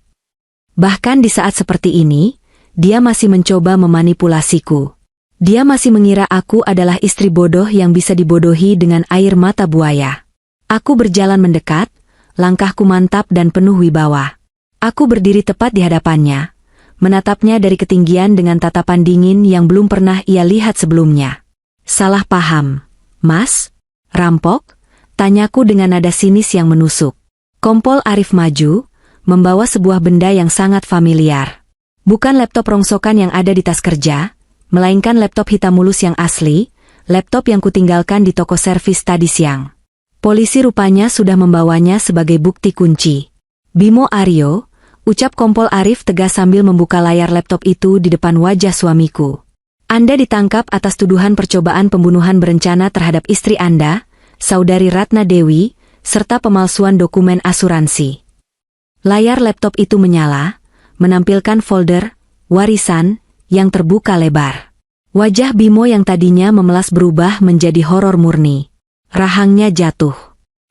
Bahkan di saat seperti ini, dia masih mencoba memanipulasiku. Dia masih mengira aku adalah istri bodoh yang bisa dibodohi dengan air mata buaya. Aku berjalan mendekat, langkahku mantap dan penuh wibawa. Aku berdiri tepat di hadapannya, menatapnya dari ketinggian dengan tatapan dingin yang belum pernah ia lihat sebelumnya. Salah paham, Mas? Rampok? Tanyaku dengan nada sinis yang menusuk. Kompol Arif maju, membawa sebuah benda yang sangat familiar. Bukan laptop rongsokan yang ada di tas kerja, melainkan laptop hitam mulus yang asli, laptop yang kutinggalkan di toko servis tadi siang. Polisi rupanya sudah membawanya sebagai bukti kunci. Bimo Aryo, ucap Kompol Arif tegas sambil membuka layar laptop itu di depan wajah suamiku. Anda ditangkap atas tuduhan percobaan pembunuhan berencana terhadap istri Anda, Saudari Ratna Dewi, serta pemalsuan dokumen asuransi. Layar laptop itu menyala, menampilkan folder, warisan, yang terbuka lebar. Wajah Bimo yang tadinya memelas berubah menjadi horor murni. Rahangnya jatuh.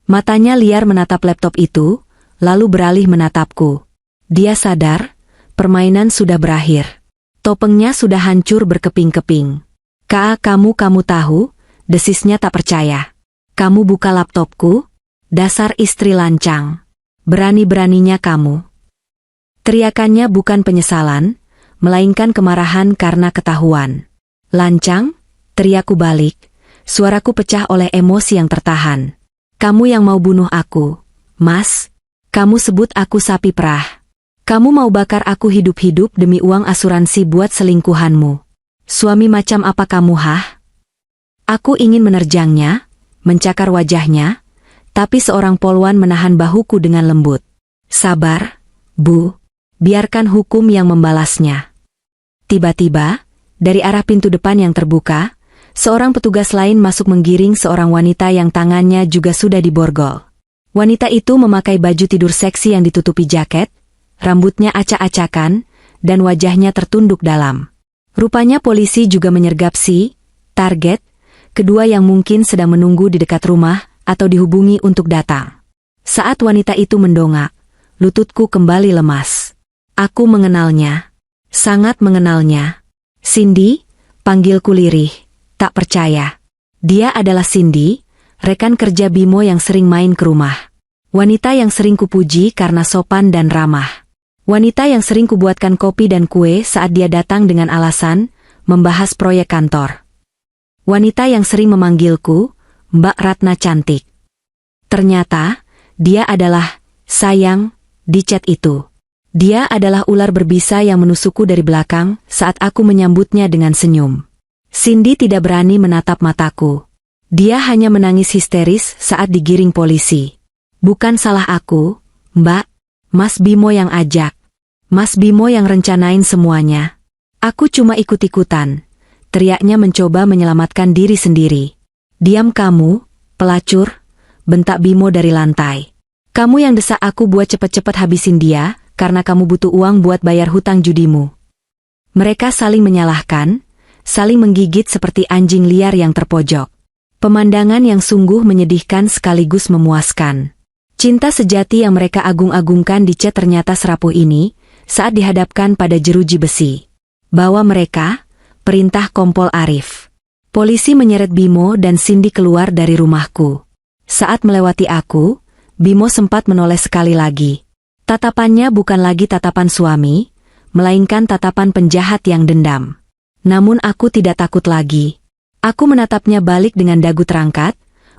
Matanya liar menatap laptop itu, lalu beralih menatapku. Dia sadar, permainan sudah berakhir. Topengnya sudah hancur berkeping-keping. Kamu tahu, desisnya tak percaya. Kamu buka laptopku? Dasar istri lancang. Berani-beraninya kamu. Teriakannya bukan penyesalan, melainkan kemarahan karena ketahuan. "Lancang!" teriakku balik, suaraku pecah oleh emosi yang tertahan. "Kamu yang mau bunuh aku, Mas? Kamu sebut aku sapi perah. Kamu mau bakar aku hidup-hidup demi uang asuransi buat selingkuhanmu. Suami macam apa kamu, hah?" Aku ingin menerjangnya, mencakar wajahnya, tapi seorang polwan menahan bahuku dengan lembut. "Sabar, Bu. Biarkan hukum yang membalasnya." Tiba-tiba, dari arah pintu depan yang terbuka, seorang petugas lain masuk menggiring seorang wanita yang tangannya juga sudah diborgol. Wanita itu memakai baju tidur seksi yang ditutupi jaket, rambutnya acak-acakan, dan wajahnya tertunduk dalam. Rupanya polisi juga menyergap si target, kedua yang mungkin sedang menunggu di dekat rumah atau dihubungi untuk datang. Saat wanita itu mendongak, lututku kembali lemas. Aku mengenalnya. Sangat mengenalnya. "Cindy," panggilku lirih. Tak percaya. Dia adalah Cindy, rekan kerja Bimo yang sering main ke rumah. Wanita yang sering kupuji karena sopan dan ramah. Wanita yang sering kubuatkan kopi dan kue saat dia datang dengan alasan membahas proyek kantor. Wanita yang sering memanggilku Mbak Ratna cantik. Ternyata, dia adalah sayang di chat itu. Dia adalah ular berbisa yang menusukku dari belakang saat aku menyambutnya dengan senyum. Cindy tidak berani menatap mataku. Dia hanya menangis histeris saat digiring polisi. "Bukan salah aku, Mbak. Mas Bimo yang ajak. Mas Bimo yang rencanain semuanya. Aku cuma ikut-ikutan," teriaknya mencoba menyelamatkan diri sendiri. "Diam kamu, pelacur," bentak Bimo dari lantai. "Kamu yang desak aku buat cepet-cepet habisin dia, karena kamu butuh uang buat bayar hutang judimu." Mereka saling menyalahkan, saling menggigit seperti anjing liar yang terpojok. Pemandangan yang sungguh menyedihkan sekaligus memuaskan. Cinta sejati yang mereka agung-agungkan di chat ternyata serapuh ini, saat dihadapkan pada jeruji besi. Bawa mereka, perintah Kompol Arif. Polisi menyeret Bimo dan Cindy keluar dari rumahku. Saat melewati aku, Bimo sempat menoleh sekali lagi. Tatapannya bukan lagi tatapan suami, melainkan tatapan penjahat yang dendam. Namun aku tidak takut lagi. Aku menatapnya balik dengan dagu terangkat,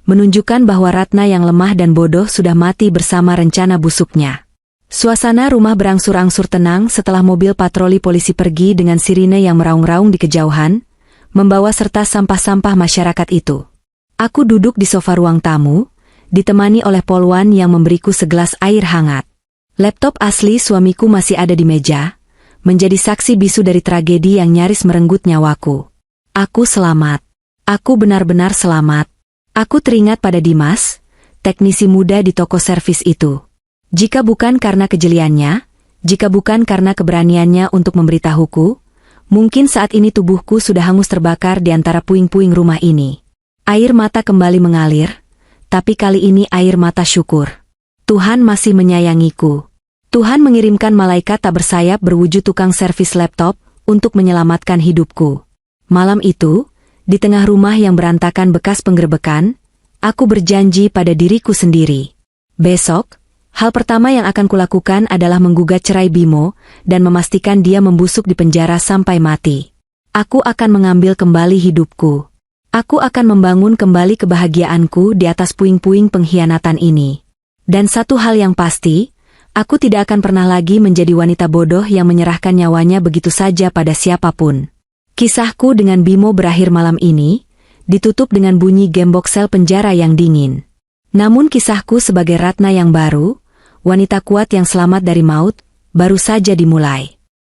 menunjukkan bahwa Ratna yang lemah dan bodoh sudah mati bersama rencana busuknya. Suasana rumah berangsur-angsur tenang setelah mobil patroli polisi pergi dengan sirine yang meraung-raung di kejauhan, membawa serta sampah-sampah masyarakat itu. Aku duduk di sofa ruang tamu, ditemani oleh polwan yang memberiku segelas air hangat. Laptop asli suamiku masih ada di meja, menjadi saksi bisu dari tragedi yang nyaris merenggut nyawaku. Aku selamat. Aku benar-benar selamat. Aku teringat pada Dimas, teknisi muda di toko servis itu. Jika bukan karena kejeliannya, jika bukan karena keberaniannya untuk memberitahuku, mungkin saat ini tubuhku sudah hangus terbakar di antara puing-puing rumah ini. Air mata kembali mengalir, tapi kali ini air mata syukur. Tuhan masih menyayangiku. Tuhan mengirimkan malaikat tak bersayap berwujud tukang servis laptop untuk menyelamatkan hidupku. Malam itu, di tengah rumah yang berantakan bekas penggerebekan, aku berjanji pada diriku sendiri. Besok, hal pertama yang akan kulakukan adalah menggugat cerai Bimo dan memastikan dia membusuk di penjara sampai mati. Aku akan mengambil kembali hidupku. Aku akan membangun kembali kebahagiaanku di atas puing-puing pengkhianatan ini. Dan satu hal yang pasti, aku tidak akan pernah lagi menjadi wanita bodoh yang menyerahkan nyawanya begitu saja pada siapapun. Kisahku dengan Bimo berakhir malam ini, ditutup dengan bunyi gembok sel penjara yang dingin. Namun kisahku sebagai Ratna yang baru, wanita kuat yang selamat dari maut, baru saja dimulai.